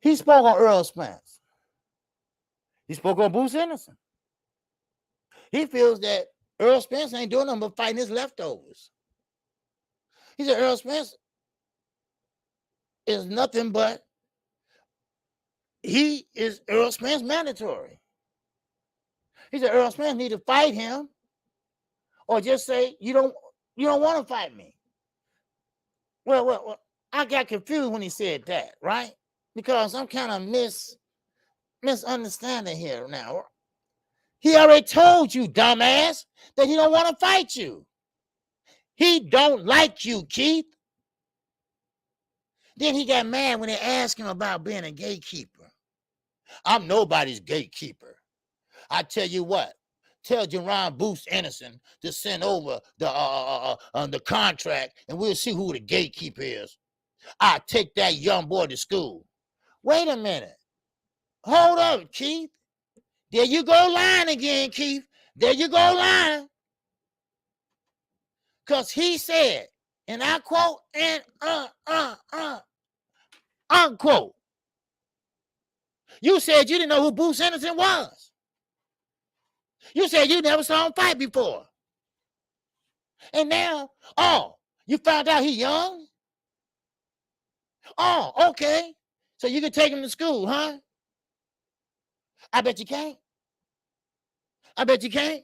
he spoke on Earl Spence. He spoke on Bruce Henderson. He feels that Earl Spence ain't doing nothing but fighting his leftovers. He said Earl Spence is nothing but he is Earl Spence mandatory. He said Earl Spence need to fight him, or just say you don't want to fight me. Well, I got confused when he said that, right? Because I'm kind of misunderstanding here now. He already told you, dumbass, that he don't want to fight you. He don't like you, Keith. Then he got mad when they asked him about being a gatekeeper. I'm nobody's gatekeeper. I tell you what, tell Jerron Bruce Anderson to send over the contract, and we'll see who the gatekeeper is. I take that young boy to school. Wait a minute. Hold up, Keith. There you go lying again, Keith. There you go lying. Because he said, and I quote, and unquote, you said you didn't know who Bruce Anderson was. You said you never saw him fight before. And now, you found out he young? Oh, okay. So you can take him to school, huh? I bet you can't. I bet you can't.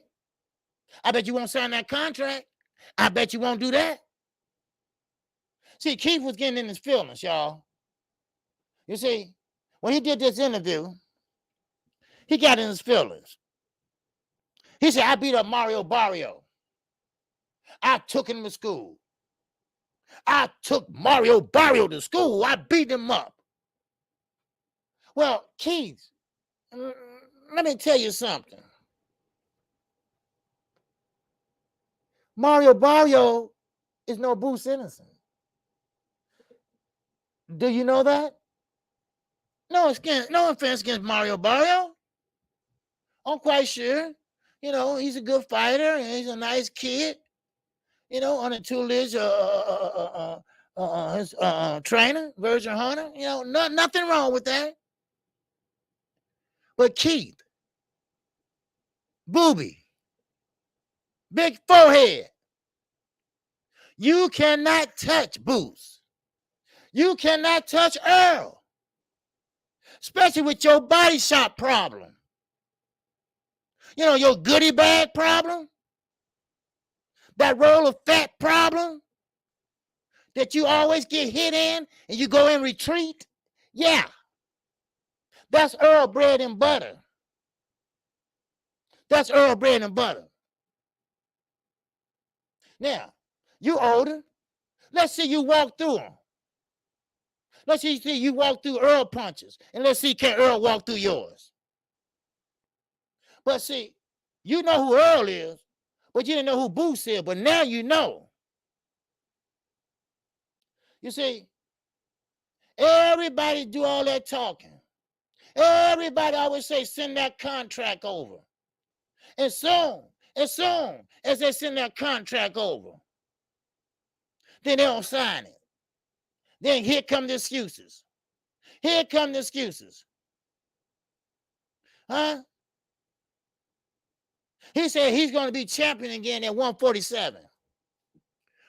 I bet you won't sign that contract. I bet you won't do that. See, Keith was getting in his feelings, y'all. You see, when he did this interview, he got in his feelings. He said, I beat up Mario Barrio. I took him to school. I took Mario Barrio to school. I beat him up. Well, Keith, let me tell you something. Mario Barrio is no Bruce Innocent. Do you know that? No offense against Mario Barrio. I'm quite sure. You know, he's a good fighter and he's a nice kid. You know, on the tutelage his trainer, Virgin Hunter. You know, nothing wrong with that. But Keith, booby, big forehead, you cannot touch Boots. You cannot touch Earl. Especially with your body shop problem. You know, your goodie bag problem. That roll of fat problem that you always get hit in and you go in retreat. Yeah. That's Earl bread and butter. That's Earl bread and butter. Now, you older. Let's see you walk through them. Let's see you walk through Earl punches. And let's see can Earl walk through yours. But see, you know who Earl is, but you didn't know who Boots is. But now you know. You see, everybody do all that talking. Everybody always say, send that contract over. And soon as they send that contract over, then they don't sign it. Then here come the excuses. Here come the excuses. Huh? He said he's going to be champion again at 147.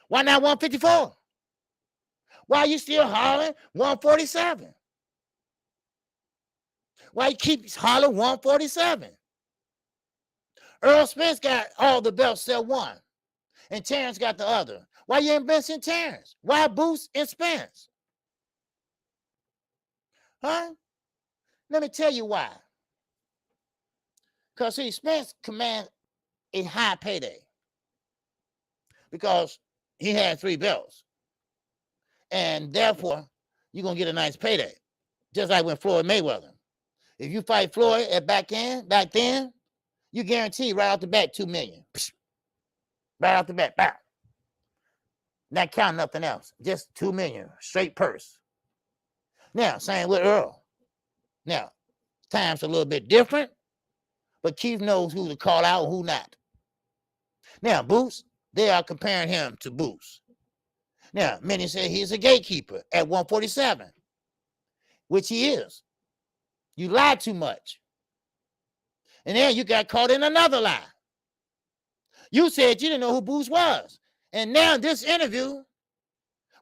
Why not 154? Why are you still hollering 147? Why you keep hollering 147? Earl Spence got all the belts except one. And Terrence got the other. Why you ain't benching Terrence? Why Boots and Spence? Huh? Let me tell you why. Because, see, Spence commands a high payday. Because he had 3 belts. And therefore, you're going to get a nice payday. Just like when Floyd Mayweather. If you fight Floyd at back then, you guarantee right off the bat $2 million. Right off the bat, bow. Not counting nothing else. Just $2 million, straight purse. Now, same with Earl. Now, times a little bit different, but Keith knows who to call out and who not. Now, Boots, they are comparing him to Boots. Now, many say he's a gatekeeper at 147, which he is. You lied too much. And then you got caught in another lie. You said you didn't know who Boots was. And now this interview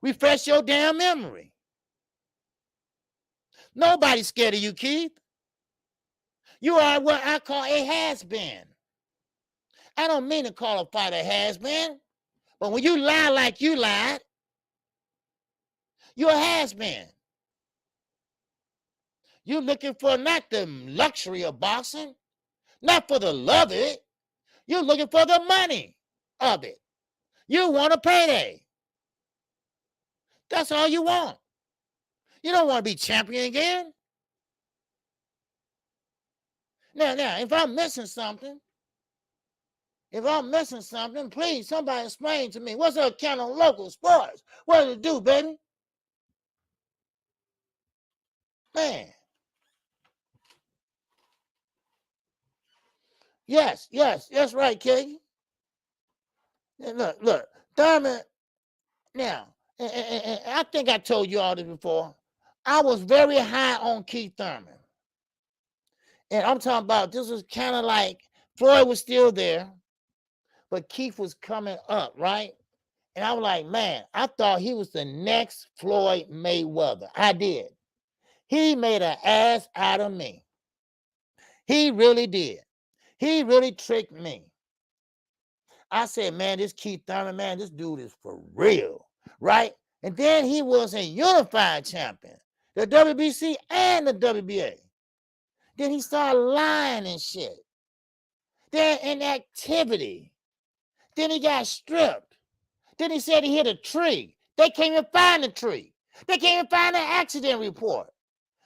refresh your damn memory. Nobody's scared of you, Keith. You are what I call a has-been. I don't mean to call a fighter a has-been, but when you lie like you lied, you're a has-been. You're looking for not the luxury of boxing, not for the love of it. You're looking for the money of it. You want a payday. That's all you want. You don't want to be champion again. Now, if I'm missing something, please, somebody explain to me. What's up, Canelo Local Sports? What does it do, baby? Man. Yes, that's right, Katie. Look, Thurman, now, and I think I told you all this before. I was very high on Keith Thurman. And I'm talking about this was kind of like Floyd was still there, but Keith was coming up, right? And I was like, man, I thought he was the next Floyd Mayweather. I did. He made an ass out of me. He really did. He really tricked me. I said, man, this Keith Thurman, man, this dude is for real, right? And then he was a unified champion, the WBC and the WBA. Then he started lying and shit. Then inactivity. Then he got stripped. Then he said he hit a tree. They can't even find the tree. They can't even find an accident report.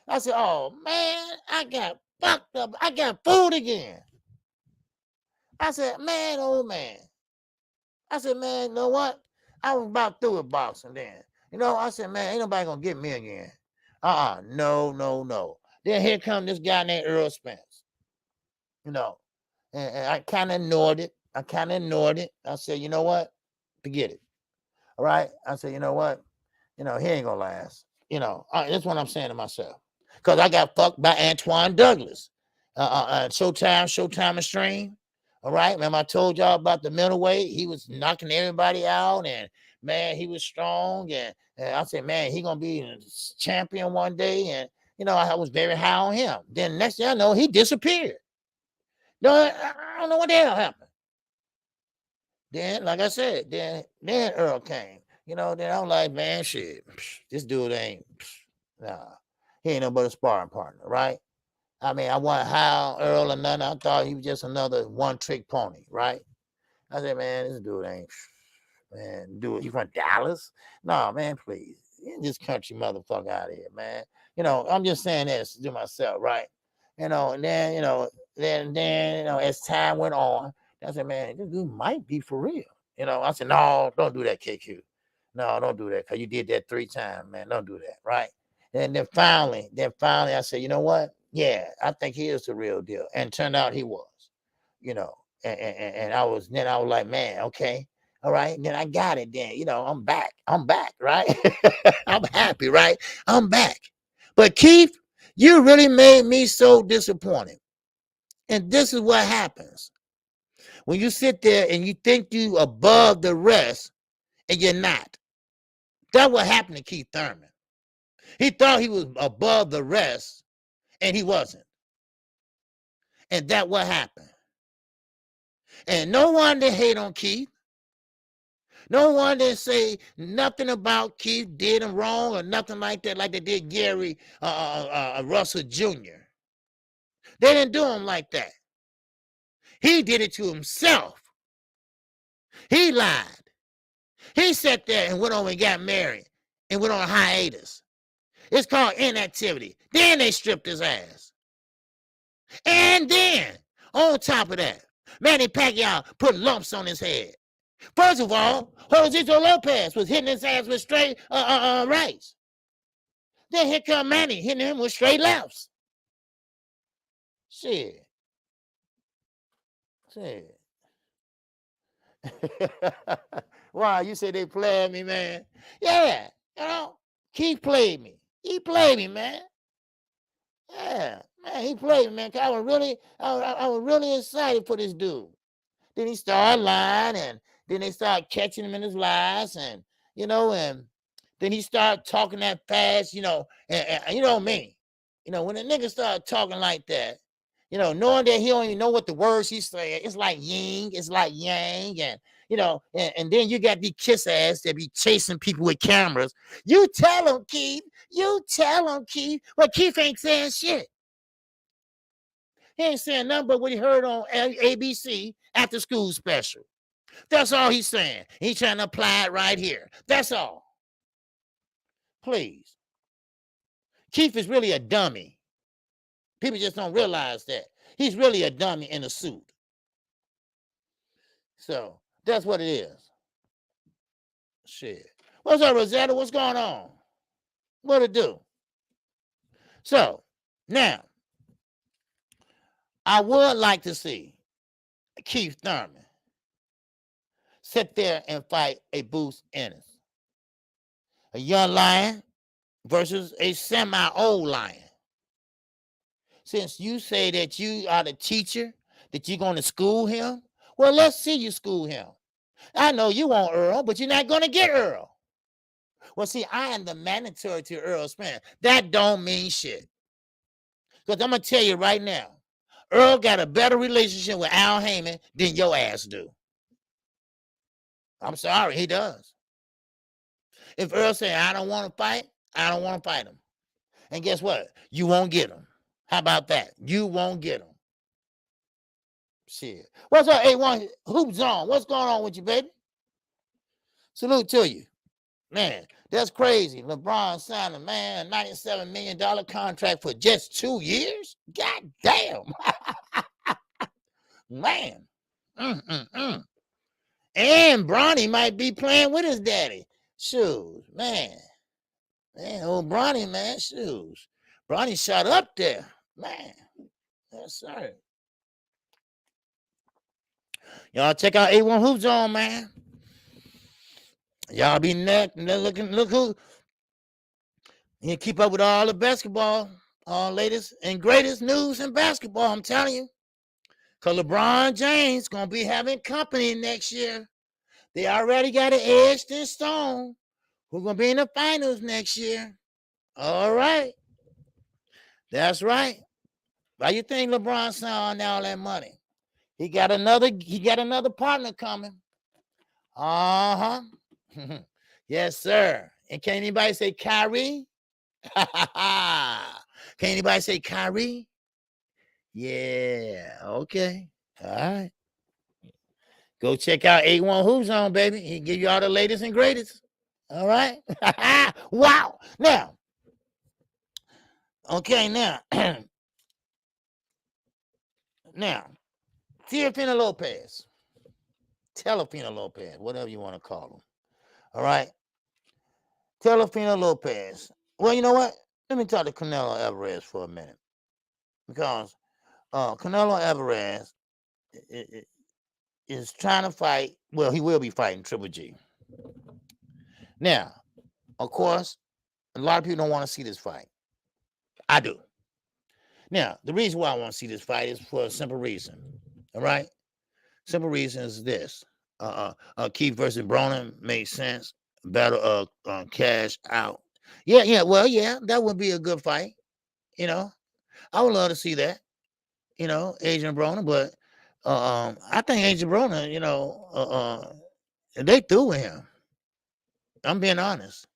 I said, oh, man, I got fucked up. I got fooled again. I said, man, oh, man. I said, man, you know what? I was about through with boxing then. You know, I said, man, ain't nobody going to get me again. No. Then here comes this guy named Earl Spence. You know, and I kind of ignored it. I said, you know what? Forget it. All right? I said, you know what? You know, he ain't going to last. You know, that's what I'm saying to myself. Because I got fucked by Antoine Douglas. Showtime Extreme. All right? Remember I told y'all about the middleweight? He was knocking everybody out. And, man, he was strong. And I said, man, he going to be a champion one day. And, you know, I was very high on him. Then next thing I know, he disappeared. No, I don't know what the hell happened. Then, like I said, then Earl came. You know, then I'm like, man, shit, this dude ain't, nah, he ain't no but a sparring partner, right? I mean, I wasn't high on Earl or nothing. I thought he was just another one-trick pony, right? I said, man, this dude ain't, man, dude, he from Dallas? No, man, please. Get this country motherfucker out of here, man. You know, I'm just saying this to myself, right? You know, and then, you know, as time went on, I said, man, this dude might be for real. You know, I said, no, don't do that, KQ. No, don't do that, because you did that 3 times, man. Don't do that, right? And then finally, I said, you know what? Yeah, I think he is the real deal. And turned out he was, you know. And I was like, man, okay. All right. And then I got it then. You know, I'm back, right? I'm happy, right? I'm back. But Keith, you really made me so disappointed. And this is what happens. When you sit there and you think you above the rest and you're not. That's what happened to Keith Thurman. He thought he was above the rest and he wasn't. And that's what happened. And no one to hate on Keith. No one that say nothing about Keith did him wrong or nothing like that, like they did Gary Russell Jr. They didn't do him like that. He did it to himself. He lied. He sat there and went over and got married and went on hiatus. It's called inactivity. Then they stripped his ass. And then, on top of that, Manny Pacquiao put lumps on his head. First of all, Josito Lopez was hitting his ass with straight rights. Then here come Manny hitting him with straight lefts. Shit. Wow, you say they played me, man. Yeah, you know, Keith played me. He played me, man. Yeah, man, he played me, man. I was really excited for this dude. Then he started lying, and then they started catching him in his lies, and you know, and then he started talking that fast, you know, and you know me. You know, when a nigga started talking like that, you know, knowing that he don't even know what the words he's saying, it's like yin, it's like yang, and you know, and then you got these kiss ass that be chasing people with cameras. You tell him, Keith. Well, Keith ain't saying shit. He ain't saying nothing but what he heard on ABC after school special. That's all he's saying. He's trying to apply it right here. That's all. Please. Keith is really a dummy. People just don't realize that. He's really a dummy in a suit. So that's what it is. Shit. What's up, Rosetta? What's going on? What it do? So now, I would like to see Keith Thurman sit there and fight a Boots Ennis. A young lion versus a semi-old lion. Since you say that you are the teacher, that you're going to school him, well, let's see you school him. I know you want Earl, but you're not going to get Earl. Well, see, I am the mandatory to Earl Spence. That don't mean shit. Because I'm going to tell you right now, Earl got a better relationship with Al Heyman than your ass do. I'm sorry, he does. If Earl say, I don't want to fight, I don't want to fight him. And guess what? You won't get him. How about that? You won't get him. Shit. What's up, A1 Hoops on? What's going on with you, baby? Salute to you. Man, that's crazy. LeBron signed a $97 million contract for just 2 years? God damn. Man. And Bronny might be playing with his daddy. Shoes, man. Man, old Bronny, man, shoes. Bronny shot up there. Man. Yes, sir. Y'all check out A1 Hoops on, man. Y'all be neck. Look who. You keep up with all the basketball, all latest and greatest news in basketball, I'm telling you. Because LeBron James going to be having company next year. They already got it edged in stone. Who's going to be in the finals next year? All right. That's right. Why you think LeBron signed all that money? He got another partner coming. Uh-huh. Yes, sir. And can anybody say Kyrie? Can anybody say Kyrie? Yeah, okay. All right. Go check out A1 Who's On, baby. He give you all the latest and greatest. All right. Wow. Now, okay, now, Teofimo Lopez, whatever you want to call him. All right. Teofimo Lopez. Well, you know what? Let me talk to Canelo Alvarez for a minute. Because Canelo Alvarez is trying to fight. Well, he will be fighting Triple G. Now, of course, a lot of people don't want to see this fight. I do. Now, the reason why I want to see this fight is for a simple reason. All right? Simple reason is this. Keith versus Broner makes sense. Battle cash out. Yeah, well, yeah, that would be a good fight. You know, I would love to see that. You know, Adrian Broner, but I think Adrian Broner, you know, they through with him. I'm being honest.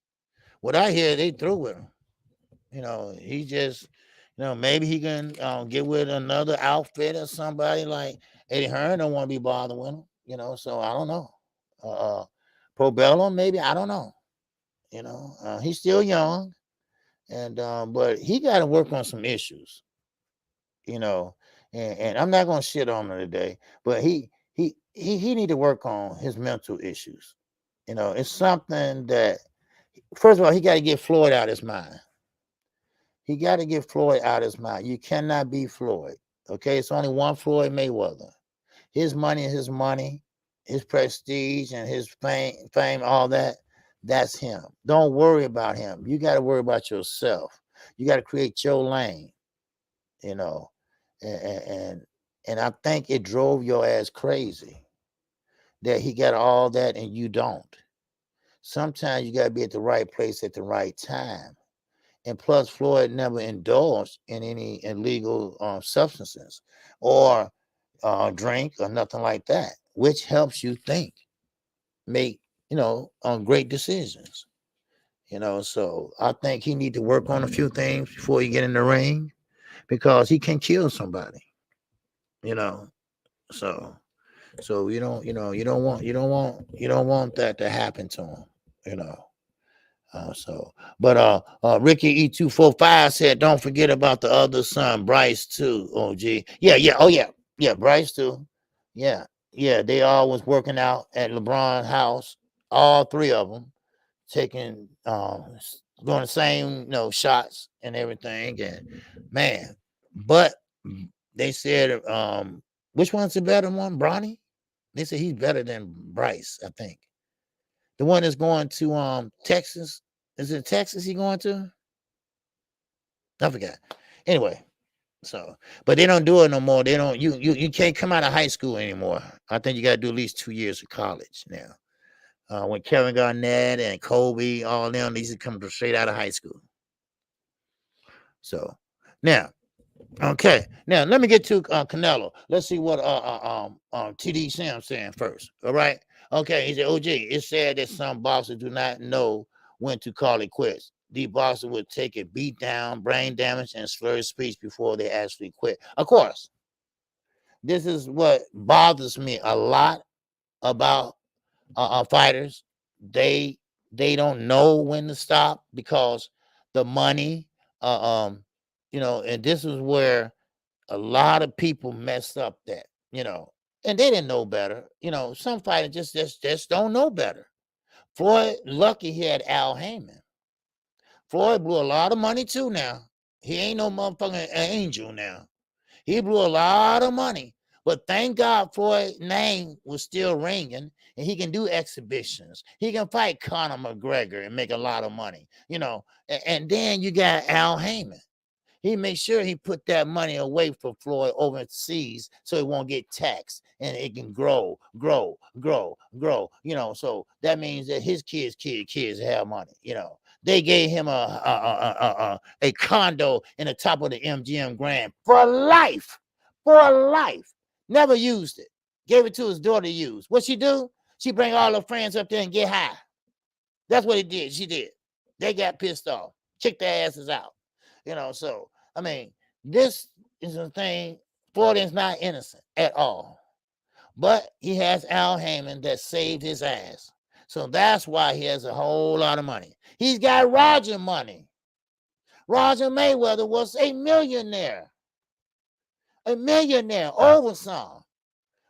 What I hear, they through with him. You know, he just, you know, maybe he can get with another outfit or somebody like Eddie Hearn don't want to be bothered with him. You know, so I don't know. Probello, maybe, I don't know. You know, he's still young, and but he got to work on some issues. You know, and I'm not gonna shit on him today, but he need to work on his mental issues. You know, it's something that first of all he got to get Floyd out of his mind. He got to get Floyd out of his mind. You cannot be Floyd. Okay, it's only one Floyd Mayweather. His money is his money, his prestige and his fame, all that. That's him. Don't worry about him. You got to worry about yourself. You got to create your lane. You know, and I think it drove your ass crazy that he got all that and you don't. Sometimes you got to be at the right place at the right time. And plus, Floyd never indulged in any illegal substances or drink or nothing like that, which helps you think, make, you know, great decisions. You know, so I think he need to work on a few things before he get in the ring because he can kill somebody. You know, so you don't want that to happen to him. You know. But Ricky E245 said, don't forget about the other son, Bryce, too. OG. Yeah, Bryce, too. Yeah, they all was working out at LeBron's house, all three of them, taking, doing the same, you know, shots and everything. And man, but they said, which one's the better one, Bronny? They said he's better than Bryce, I think. The one that's going to Texas. Is it Texas he going to? I forgot. Anyway, so but they don't do it no more. They don't you can't come out of high school anymore. I think you gotta do at least 2 years of college now. When Kevin Garnett and Kobe, all of them, these come straight out of high school. So now Okay, now let me get to Canelo. Let's see what TD Sam saying first. All right. Okay, he said, OG, it's sad that some boxers do not know when to call it quits. The boxer would take a beat down, brain damage, and slurred speech before they actually quit. Of course, this is what bothers me a lot about fighters. They don't know when to stop because the money, and this is where a lot of people messed up and they didn't know better. Some fighters just don't know better. Floyd, lucky he had Al Heyman. Floyd blew a lot of money too now. He ain't no motherfucking angel now. He blew a lot of money. But thank God Floyd's name was still ringing and he can do exhibitions. He can fight Conor McGregor and make a lot of money, And then you got Al Heyman. He made sure he put that money away for Floyd overseas so it won't get taxed and it can grow. So that means that his kids have money. They gave him a condo in the top of the MGM Grand for life. Never used it. Gave it to his daughter to use. What she do? She bring all her friends up there and get high. That's what he did. She did. They got pissed off. Kicked their asses out. So I mean, this is a thing. Floyd is not innocent at all. But he has Al Heyman that saved his ass. So that's why he has a whole lot of money. He's got Roger money. Roger Mayweather was a millionaire. Over some.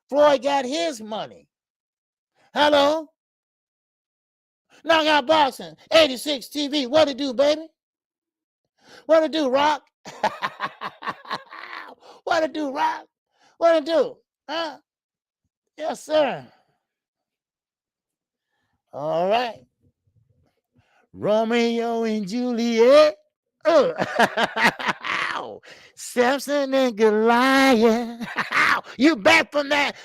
Floyd got his money. Hello? Knockout Boxing, 86 TV. What it do, baby? What it do, Rock? What it do, Rock? What it do? Huh? Yes, sir. All right. Romeo and Juliet. Samson and Goliath. You back from that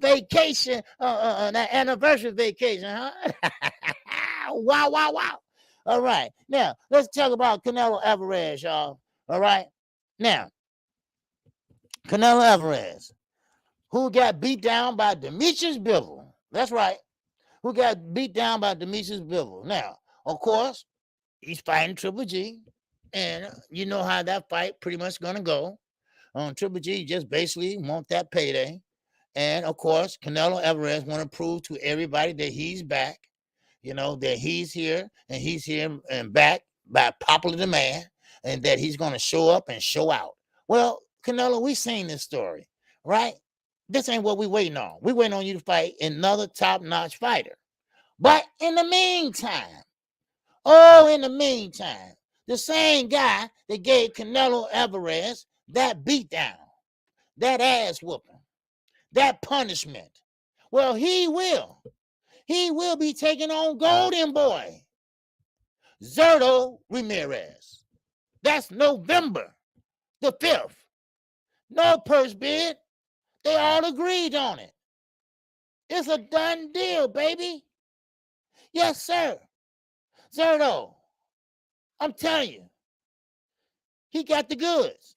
vacation, that anniversary vacation, huh? Wow. All right. Now, let's talk about Canelo Alvarez, y'all. All right. Now, Canelo Alvarez, who got beat down by Demetrius Bivol. That's right. Who got beat down by Demetrius Bivol. Now, of course, he's fighting Triple G. And you know how that fight pretty much going to go. Triple G just basically want that payday. And, of course, Canelo Alvarez want to prove to everybody that he's back. That he's here and back by popular demand and that he's going to show up and show out. Well, Canelo, we seen this story, right? This ain't what we waiting on. We waiting on you to fight another top-notch fighter. But in the meantime, the same guy that gave Canelo Alvarez that beatdown, that ass whooping, that punishment, well, he will be taking on Golden Boy, Zerto Ramirez. That's November the 5th. No purse bid. They all agreed on it. It's a done deal, baby. Yes, sir. Zerto, I'm telling you, he got the goods.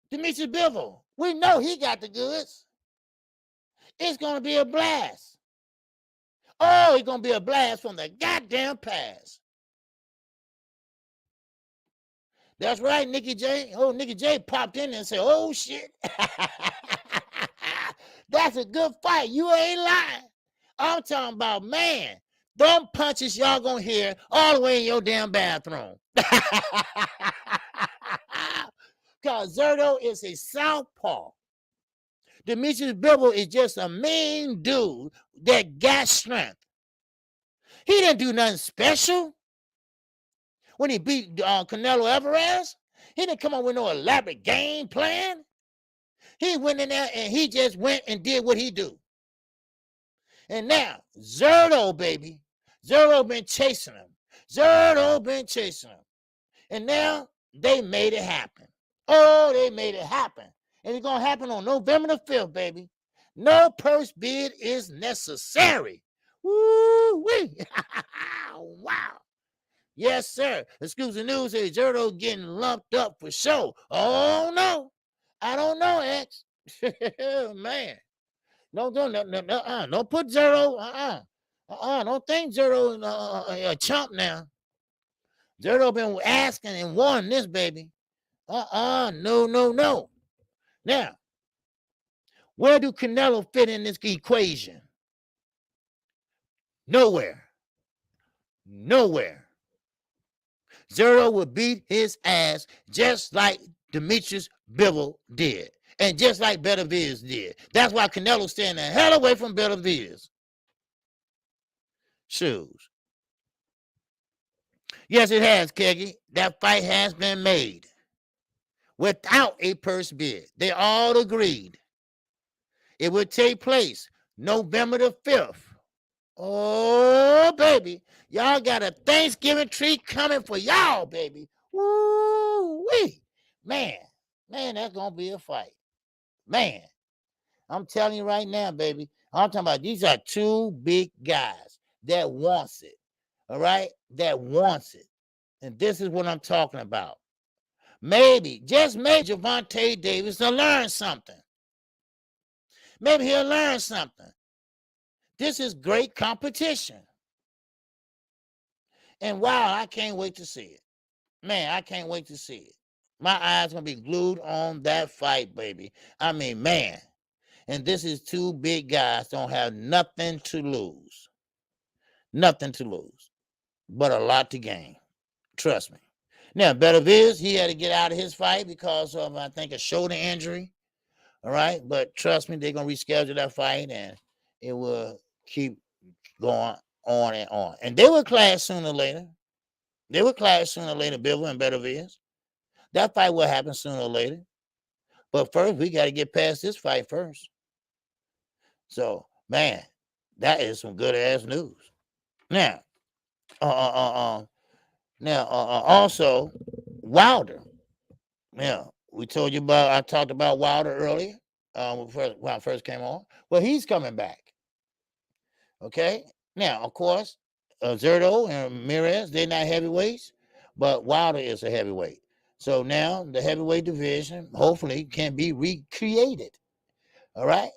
Demetrius Bivol, we know he got the goods. It's going to be a blast. Oh, it's going to be a blast from the goddamn past. That's right, Nikki J. Oh, Nikki J popped in and said, oh, shit. That's a good fight. You ain't lying. I'm talking about, man, them punches y'all going to hear all the way in your damn bathroom. Because Zerto is a southpaw. Demetrius Bivol is just a mean dude that got strength. He didn't do nothing special when he beat Canelo Alvarez. He didn't come up with no elaborate game plan. He went in there and he just went and did what he do. And now, Zerto, baby. Zerto been chasing him. And now they made it happen. Oh, they made it happen. And it's going to happen on November the 5th, baby. No purse bid is necessary. Woo-wee. Wow. Yes, sir. Exclusive news says Zerto getting lumped up for sure. Oh, no. I don't know, X. Man. Don't put Zerto. Don't think Zerto a chump now. Zerto been asking and wanting this, baby. No. Now, where do Canelo fit in this equation? Nowhere. Zerto would beat his ass just like Demetrius Bivol did. And just like Benavidez did. That's why Canelo's staying the hell away from Benavidez. Shoes. Yes, it has, Keggy. That fight has been made without a purse bid. They all agreed. It would take place November the 5th. Oh, baby. Y'all got a Thanksgiving treat coming for y'all, baby. Woo-wee. Man, that's going to be a fight. Man, I'm telling you right now, baby. I'm talking about these are two big guys that wants it. All right? That wants it. And this is what I'm talking about. Maybe, just maybe, Gervonta Davis will learn something. Maybe he'll learn something. This is great competition. And wow, I can't wait to see it. Man, I can't wait to see it. My eyes going to be glued on that fight, baby. I mean, man. And this is two big guys don't have nothing to lose. Nothing to lose. But a lot to gain. Trust me. Now, Benavidez, he had to get out of his fight because of, I think, a shoulder injury. All right? But trust me, they're going to reschedule that fight, and it will keep going on and on. And they will clash sooner or later. Bivol and Benavidez. That fight will happen sooner or later. But first, we got to get past this fight first. So, man, that is some good-ass news. Now, also, Wilder. Yeah, we told you about, I talked about Wilder earlier when I first came on. Well, he's coming back. Okay? Now, of course, Zerto and Ramirez, they're not heavyweights, but Wilder is a heavyweight. So now the heavyweight division hopefully can be recreated. All right?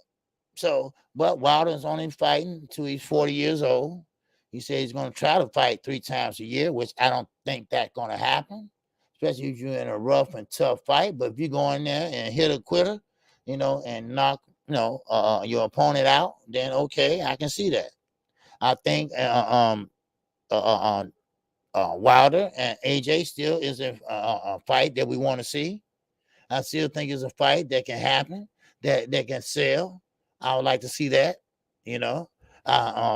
So, but Wilder's only fighting until he's 40 years old. He said he's going to try to fight 3 times a year, which I don't think that's going to happen, especially if you're in a rough and tough fight. But if you go in there and hit a quitter, and knock, your opponent out, then okay, I can see that. I think Wilder and AJ still is a fight that we want to see. I still think it's a fight that can happen, that can sell. I would like to see that,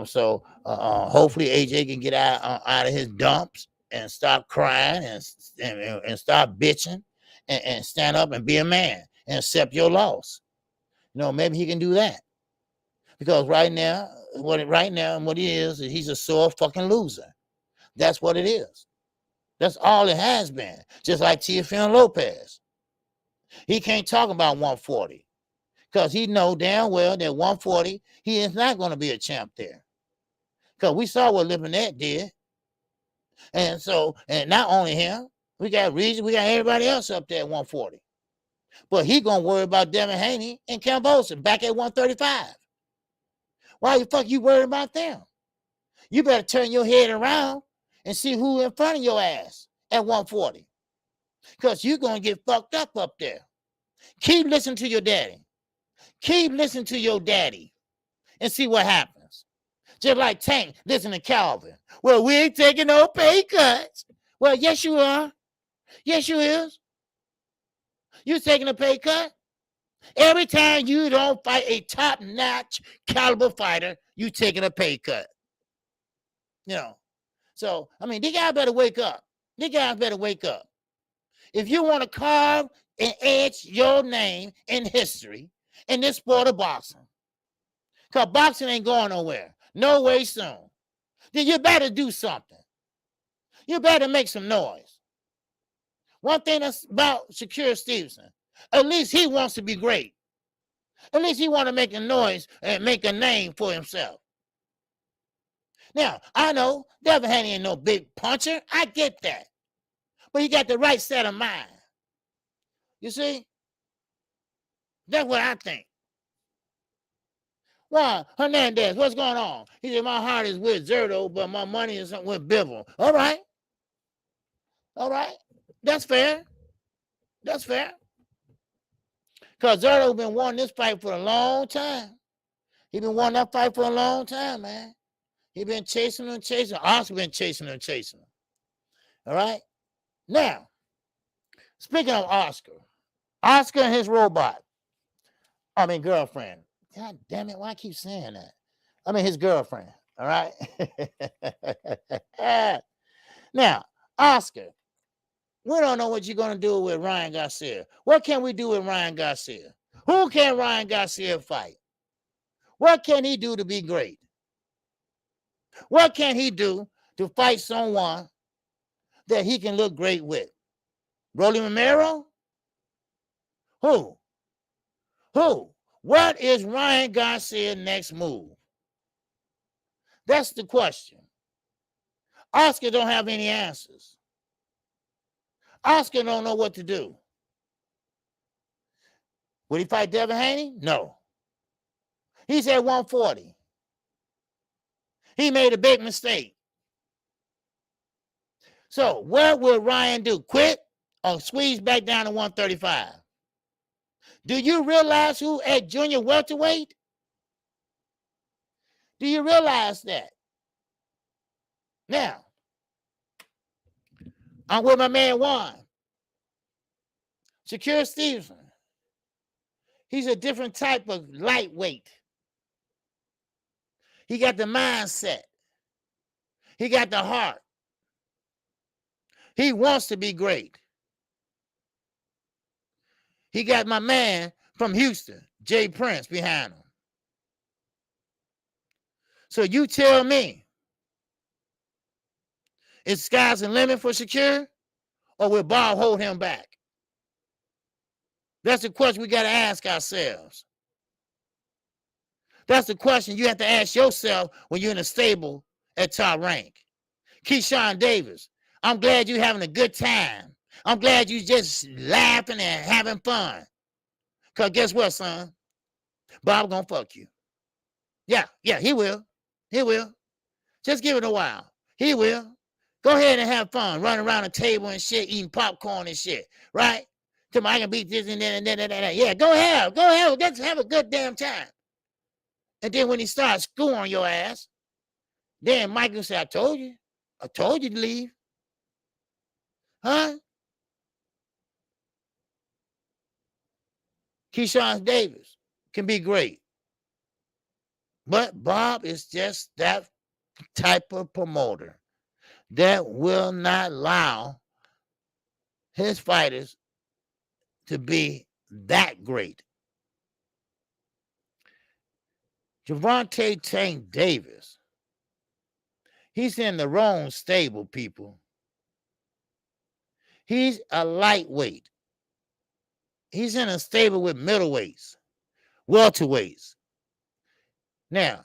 So hopefully AJ can get out of his dumps and stop crying and stop bitching and stand up and be a man and accept your loss. Maybe he can do that. Because right now, what he is he's a sore fucking loser. That's what it is. That's all it has been. Just like Teofimo Lopez. He can't talk about 140. Because he know damn well that 140, he is not going to be a champ there. Because we saw what Livinette did. And so, and not only him, we got Regis, we got everybody else up there at 140. But he going to worry about Devin Haney and Cam Bolson back at 135. Why the fuck you worried about them? You better turn your head around and see who in front of your ass at 140. Because you're going to get fucked up there. Keep listening to your daddy. Keep listening to your daddy and see what happens. Just like Tank, listen to Calvin. Well, we ain't taking no pay cuts. Well, yes, you are. Yes, you is. You taking a pay cut? Every time you don't fight a top-notch caliber fighter, you taking a pay cut. So, I mean, these guys better wake up. If you want to carve and etch your name in history in this sport of boxing, because boxing ain't going nowhere. No way soon. Then you better do something. You better make some noise. One thing that's about Shakur Stevenson, at least he wants to be great. At least he want to make a noise and make a name for himself. Now, I know Devin Haney ain't no big puncher. I get that. But he got the right set of mind. You see? That's what I think. Why? Hernandez, what's going on? He said, my heart is with Zerto, but my money is with Bivol. All right. All right. That's fair. That's fair. Because Zerto been wanting this fight for a long time. He been wanting that fight for a long time, man. He been chasing him. Oscar been chasing him. All right? Now, speaking of Oscar and his girlfriend. God damn it, why I keep saying that? I mean, his girlfriend, all right? Now, Oscar, we don't know what you're going to do with Ryan Garcia. What can we do with Ryan Garcia? Who can Ryan Garcia fight? What can he do to be great? What can he do to fight someone that he can look great with? Rolly Romero? Who? What is Ryan Garcia's next move? That's the question. Oscar don't have any answers. Oscar don't know what to do. Would he fight Devin Haney? No. He's at 140. He made a big mistake. So what will Ryan do? Quit or squeeze back down to 135? Do you realize who at junior welterweight? Do you realize that? Now, I'm with my man Juan. Shakur Stevenson. He's a different type of lightweight. He got the mindset. He got the heart. He wants to be great. He got my man from Houston, Jay Prince, behind him. So you tell me, is sky's the limit for Shakur, or will Bob hold him back? That's the question we got to ask ourselves. That's the question you have to ask yourself when you're in a stable at top rank. Keyshawn Davis, I'm glad you're having a good time. I'm glad you just laughing and having fun. Because guess what, son? Bob gonna fuck you. Yeah, he will. He will. Just give it a while. He will. Go ahead and have fun. Run around the table and shit, eating popcorn and shit. Right? Tell me I can beat this and then and then and then. Yeah, go ahead. Let's have a good damn time. And then when he starts screwing your ass, then Michael said, I told you to leave. Huh? Keyshawn Davis can be great. But Bob is just that type of promoter that will not allow his fighters to be that great. Gervonta Tank Davis, he's in the wrong stable, people. He's a lightweight. He's in a stable with middleweights, welterweights. Now,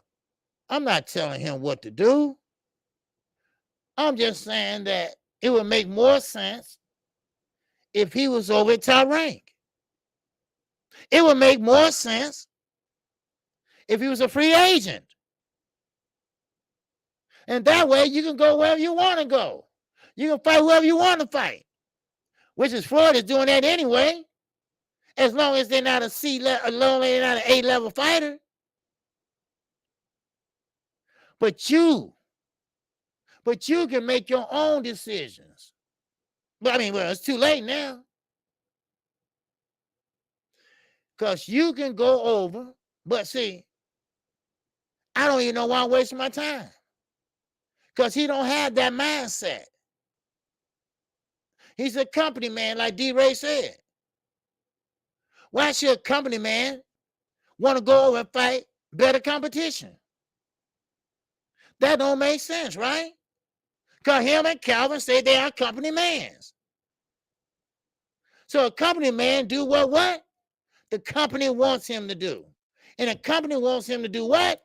I'm not telling him what to do. I'm just saying that it would make more sense if he was over at top rank. It would make more sense if he was a free agent. And that way you can go wherever you want to go. You can fight whoever you want to fight, which is Florida's doing that anyway, as long as they're not a C level, as long as they're not an A-level fighter. But you can make your own decisions. But it's too late now. Because you can go over, but see, I don't even know why I'm wasting my time. Because he don't have that mindset. He's a company man, like D-Ray said. Why should a company man want to go over and fight better competition? That don't make sense, right? Because him and Calvin say they are company mans. So a company man do what the company wants him to do. And a company wants him to do what?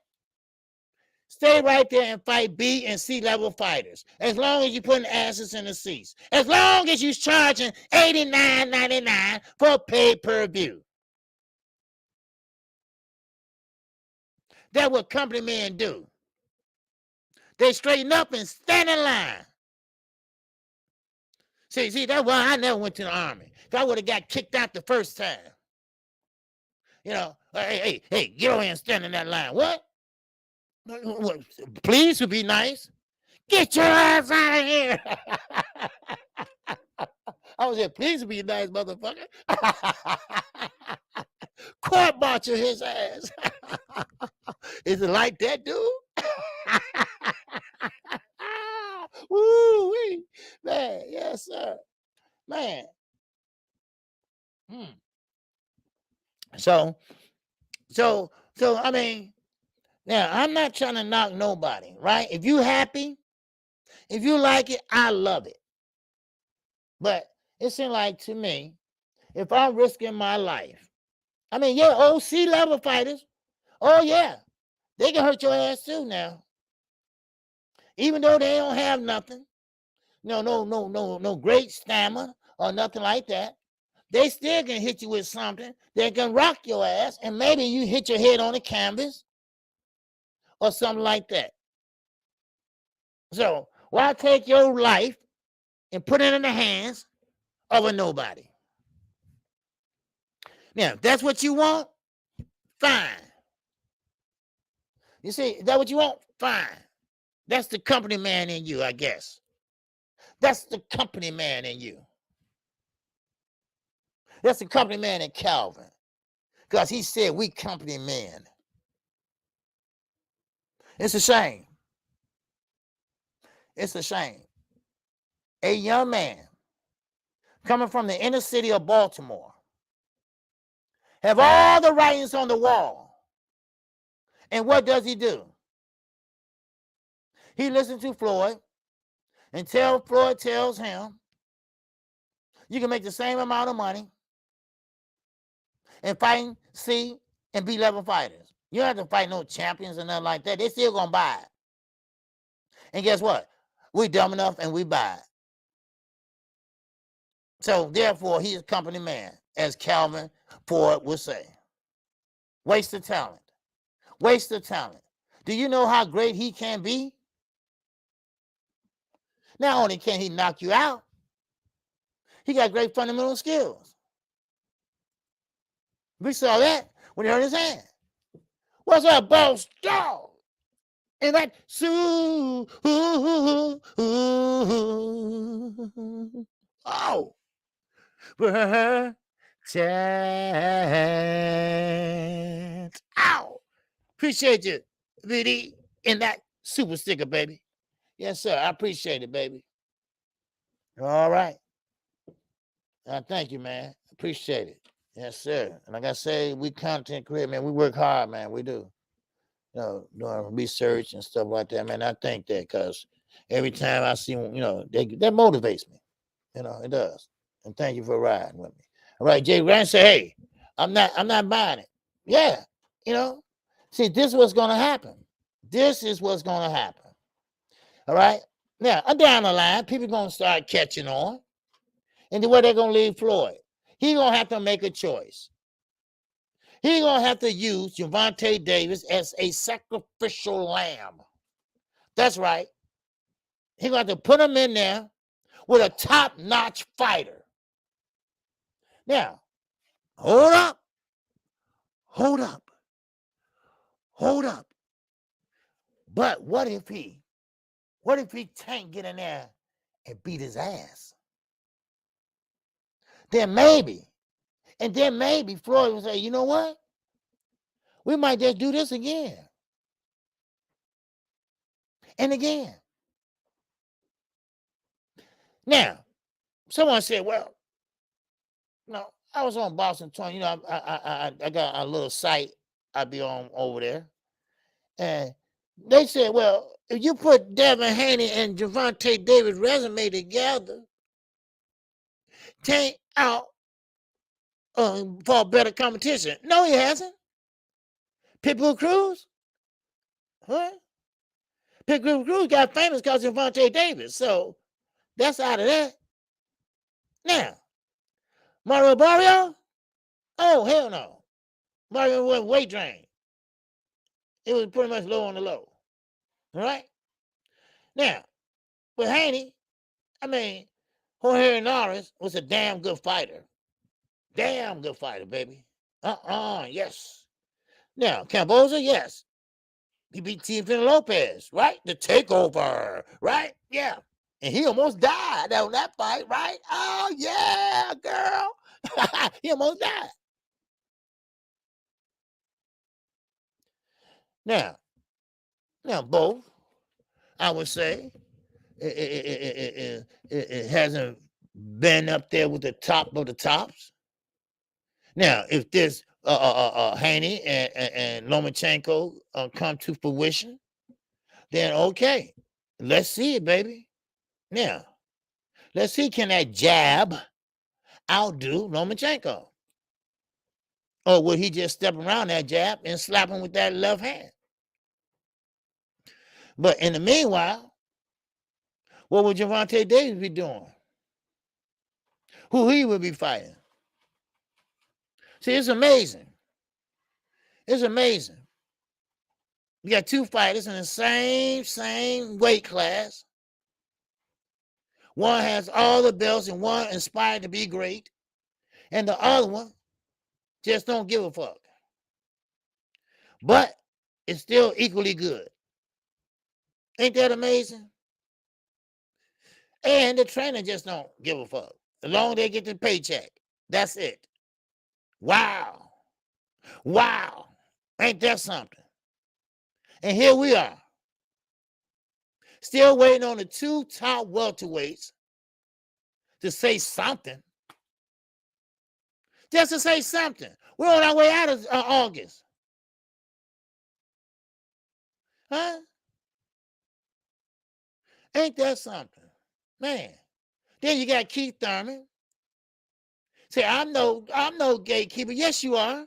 Stay right there and fight B and C level fighters. As long as you're putting asses in the seats. As long as you're charging $89.99 for pay-per-view. That's what company men do. They straighten up and stand in line. See, that's why I never went to the Army. I would have got kicked out the first time. You know, hey, get over here and stand in that line. What? Please would be nice. Get your ass out of here. I was like, please be nice, motherfucker. Court martial his ass. Is it like that, dude? Woo-wee. Man, yes, sir. Man. So, I mean, now, I'm not trying to knock nobody, right? If you happy, if you like it, I love it. But it seems like to me, if I'm risking my life, I mean, yeah, OC level fighters, oh yeah, they can hurt your ass too now. Even though they don't have nothing, no great stamina or nothing like that, they still can hit you with something that can rock your ass, and maybe you hit your head on the canvas or something like that. So why take your life and put it in the hands of a nobody? Now, if that's what you want, fine. You see, is that what you want? Fine. That's the company man in you, I guess. That's the company man in you. That's the company man in Calvin. Because he said we company men. It's a shame. It's a shame. A young man coming from the inner city of Baltimore have all the writings on the wall. And what does he do? He listens to Floyd until Floyd tells him you can make the same amount of money and fighting C and B level fighters. You don't have to fight no champions or nothing like that. They still gonna buy it. And guess what? We dumb enough and we buy it. So therefore, he is company man, as Calvin Ford would say. Waste of talent. Waste of talent. Do you know how great he can be? Not only can he knock you out, he got great fundamental skills. We saw that when he hurt his hand. What's up, boss dog? And that oh, chance. Ow. Appreciate you, VD, and that super sticker, baby. Yes, sir. I appreciate it, baby. All right. Thank you, man. Appreciate it. Yes, sir. And like I say, we content create, man. We work hard, man. We do. You know, doing research and stuff like that, man. I think that because every time I see, you know, that motivates me. You know, it does. And thank you for riding with me. All right, Jay Grant say, hey, I'm not buying it. Yeah, you know. See, this is what's gonna happen. This is what's gonna happen. All right. Now, down the line, people gonna start catching on. And then where they're gonna leave Floyd? He gonna have to make a choice. He gonna have to use Gervonta Davis as a sacrificial lamb. That's right. He gonna have to put him in there with a top-notch fighter. Now, hold up. But what if he can't get in there and beat his ass? Then maybe Floyd will say, you know what? We might just do this again. And again. Now, someone said, well, no, I was on Boston 20. You know, I got a little site I be on over there. And they said, well, if you put Devin Haney and Gervonta Davis' resume together, Tank out for better competition. No, he hasn't. Pitbull Cruz? What? Pitbull Cruz got famous because of Gervonta Davis. So that's out of that. Now, Mario Barrio? Oh, hell no. Mario went weight drain. It was pretty much low on the low. All right? Now, with Haney, I mean, Jorge Ramirez was a damn good fighter. Damn good fighter, baby. Yes. Now, Camboza, yes. He beat Teofimo Lopez, right? The takeover, right? Yeah. And he almost died on that fight, right? Oh, yeah, girl. He almost died. Now, both, I would say, it hasn't been up there with the top of the tops. Now, if this Haney and Lomachenko come to fruition, then okay, let's see it, baby. Now, let's see, can that jab outdo Lomachenko? Or will he just step around that jab and slap him with that left hand? But in the meanwhile, what would Gervonta Davis be doing? Who he would be fighting? See, it's amazing. It's amazing. You got two fighters in the same weight class. One has all the belts and one inspired to be great. And the other one just don't give a fuck. But it's still equally good. Ain't that amazing? And the trainer just don't give a fuck. As long as they get the paycheck. That's it. Wow. Wow. Ain't that something? And here we are. Still waiting on the two top welterweights to say something. Just to say something. We're on our way out of August. Huh? Ain't that something? Man. Then you got Keith Thurman. Say, I'm no gatekeeper. Yes, you are.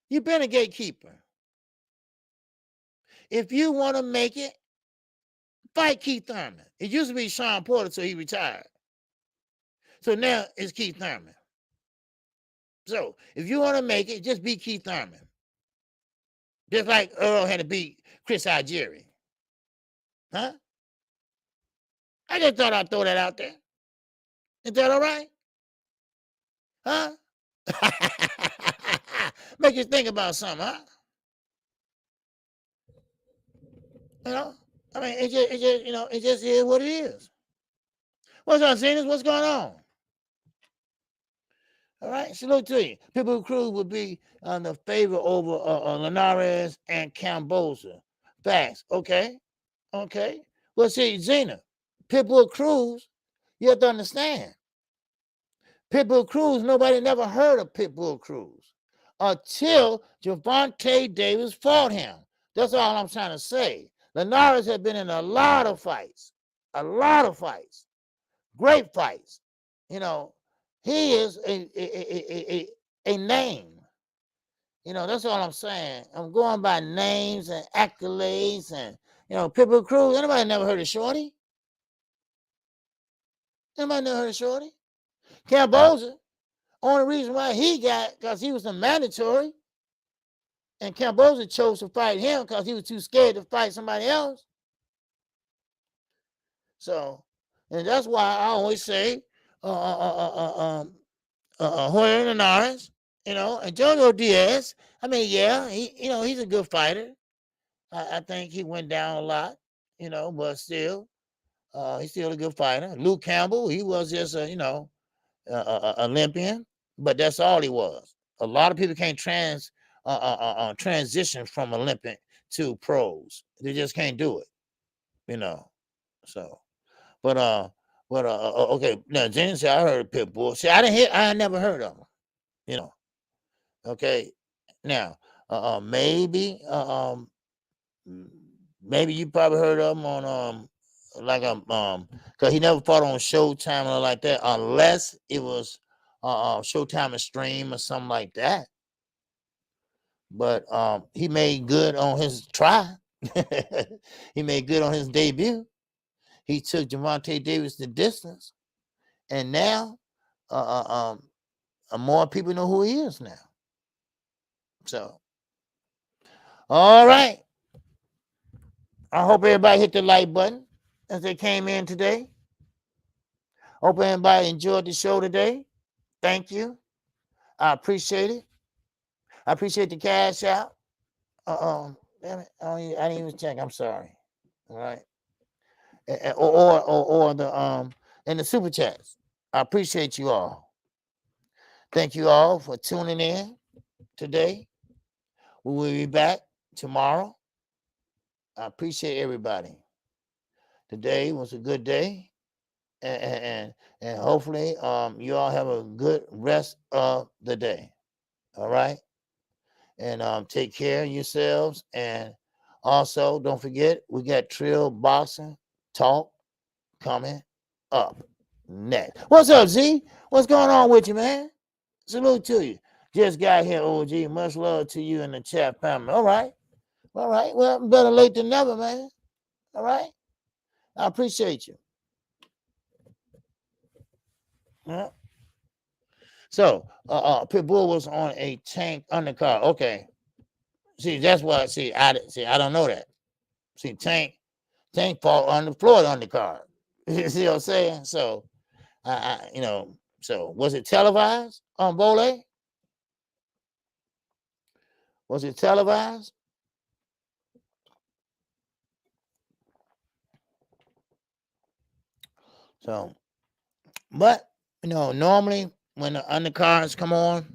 You've been a gatekeeper. If you want to make it, fight Keith Thurman. It used to be Sean Porter, so he retired. So now it's Keith Thurman. So if you want to make it, just beat Keith Thurman. Just like Earl had to beat Chris Algieri. Huh? I just thought I'd throw that out there. Is that all right? Huh? Make you think about something, huh? You know? I mean, it just is what it is. What's up, Zenas? What's going on? All right, salute to you. Pitbull Cruz would be on the favor over Linares and Camboza. Facts. Okay. Well, see, Zena, Pitbull Cruz, you have to understand. Pitbull Cruz, nobody never heard of Pitbull Cruz until Gervonta Davis fought him. That's all I'm trying to say. Linares had been in a lot of fights. Great fights. You know, he is a name. You know, that's all I'm saying. I'm going by names and accolades and, Pitbull Cruz. Anybody never heard of Shorty? Camboza, only reason why he got, because he was a mandatory, and Camboza chose to fight him because he was too scared to fight somebody else. So, and that's why I always say, Jorge Linares, and Jojo Diaz. I mean, yeah, he's a good fighter. I think he went down a lot, but still, he's still a good fighter. Luke Campbell, he was just Olympian, but that's all he was. A lot of people can't transition from Olympic to pros. They just can't do it, So, but okay. Now, James said I heard of Pitbull. See, I never heard of him. Okay. Now, maybe you probably heard of him on because he never fought on Showtime or like that, unless it was Showtime and Stream or something like that. But he made good on his try. He made good on his debut. He took Gervonta Davis the distance, and now more people know who he is now. So, all right. I hope everybody hit the like button as they came in today. Hope everybody enjoyed the show today. Thank you. I appreciate it. I appreciate the cash out. Damn it, I didn't even check. I'm sorry. All right. Or the in the super chats. I appreciate you all. Thank you all for tuning in today. We will be back tomorrow. I appreciate everybody. Today was a good day, and hopefully you all have a good rest of the day. All right, and take care of yourselves, and also don't forget we got Trill Boxing Talk coming up next. What's up, Z? What's going on with you, man? Salute to you. Just got here, OG. Much love to you and the chat family. All right. All right. Well, better late than never, man. All right. I appreciate you. Yeah. So, Pitbull was on a Tank undercard. Okay. See, that's why. I don't know that. See, Tank fought on the Florida undercard. You see what I'm saying? So, So was it televised on Bole? Was it televised? So, but normally when the undercards come on,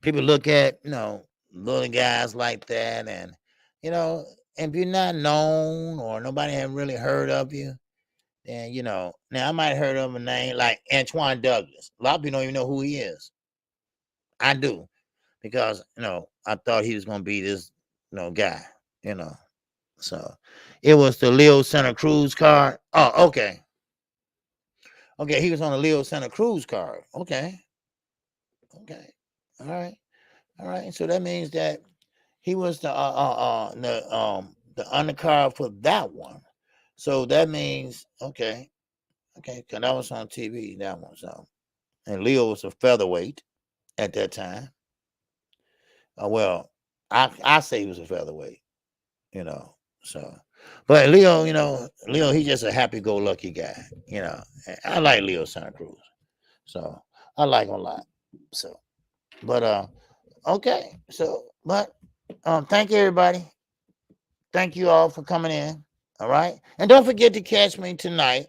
people look at little guys like that, and if you're not known or nobody have really heard of you, then now I might have heard of a name like Antoine Douglas. A lot of people don't even know who he is. I do, because I thought he was gonna be this guy. So it was the Leo Santa Cruz card. Oh, okay. Okay, he was on the Leo Santa Cruz card. Okay. All right. So that means that he was the undercard for that one. So that means okay, because that was on TV. That one. So, and Leo was a featherweight at that time. Well, I say he was a featherweight. So, but Leo, he's just a happy-go-lucky guy. I like Leo Santa Cruz, so I like him a lot. So, but okay. So, but thank you, everybody. Thank you all for coming in. All right, and don't forget to catch me tonight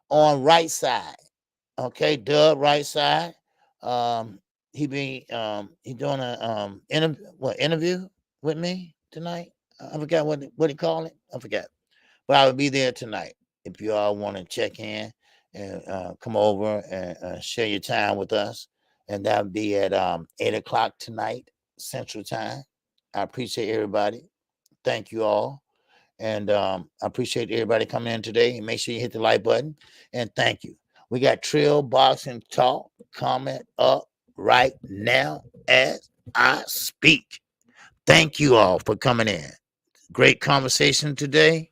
on Right Side. Okay, Dub Right Side. He doing a interview with me tonight. I forgot what he called it. I forgot, but I will be there tonight. If you all want to check in and come over and share your time with us, and that'll be at 8:00 tonight Central Time. I appreciate everybody. Thank you all. And I appreciate everybody coming in today. And make sure you hit the like button. And thank you. We got Trill Boxing Talk coming up right now as I speak. Thank you all for coming in. Great conversation today.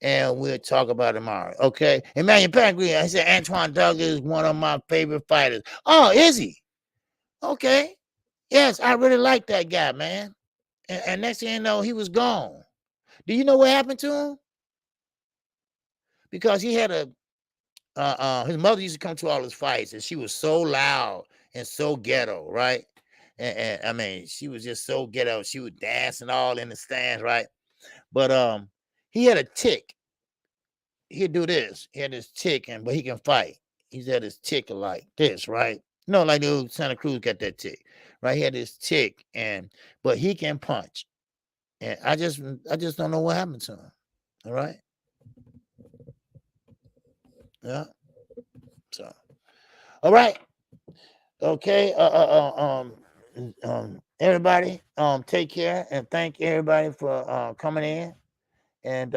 And we'll talk about it tomorrow. Okay. Emmanuel Pangria, I said Antoine Douglas is one of my favorite fighters. Oh, is he? Okay. Yes, I really like that guy, man. And next thing you know, he was gone. Do you know what happened to him? Because he had his mother used to come to all his fights, and she was so loud and so ghetto, right? And I mean, she was just so ghetto. She would dance and all in the stands, right? But he had a tick. He'd do this. He had this tick, but he can fight. He's had his tick like this, right? Like the old Santa Cruz got that tick, right? He had this tick, but he can punch. And I just don't know what happened to him. All right. Yeah. So, all right. Okay. Everybody, take care, and thank everybody for coming in. And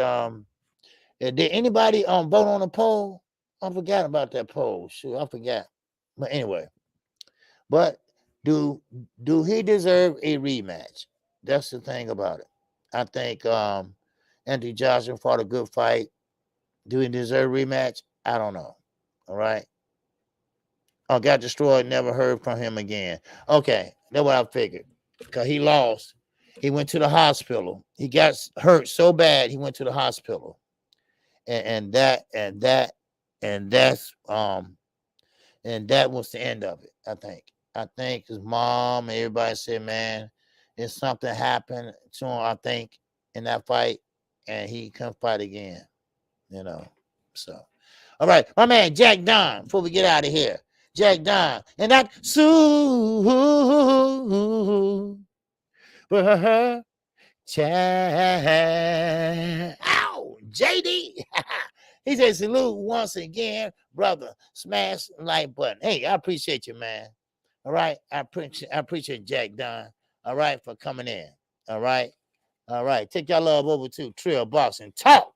did anybody vote on the poll? I forgot about that poll. Shoot, I forgot. But anyway, but do he deserve a rematch? That's the thing about it. I think Anthony Joshua fought a good fight. Do he deserve a rematch? I don't know. All right. Oh, got destroyed. Never heard from him again. Okay, that's what I figured. Because he lost. He went to the hospital. He got hurt so bad he went to the hospital. And that was the end of it. I think his mom and everybody said, man, if something happened to him, I think, in that fight, and he couldn't fight again. So all right, my man Jack Don, before we get out of here. Jack Don and that super chat. Ow, JD. He said, salute once again, brother. Smash the like button. Hey, I appreciate you, man. All right. I appreciate Jack Don. All right, for coming in. All right. Take your love over to Trill Boxing Talk.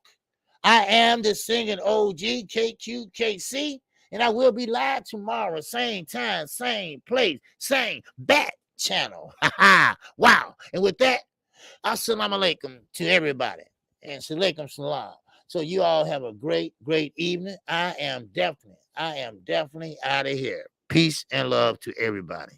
I am the singing OG KQKC, and I will be live tomorrow, same time, same place, same bat channel. Wow. And with that, assalamu alaikum to everybody, and salaikum salam. So you all have a great, great evening. I am definitely out of here. Peace and love to everybody.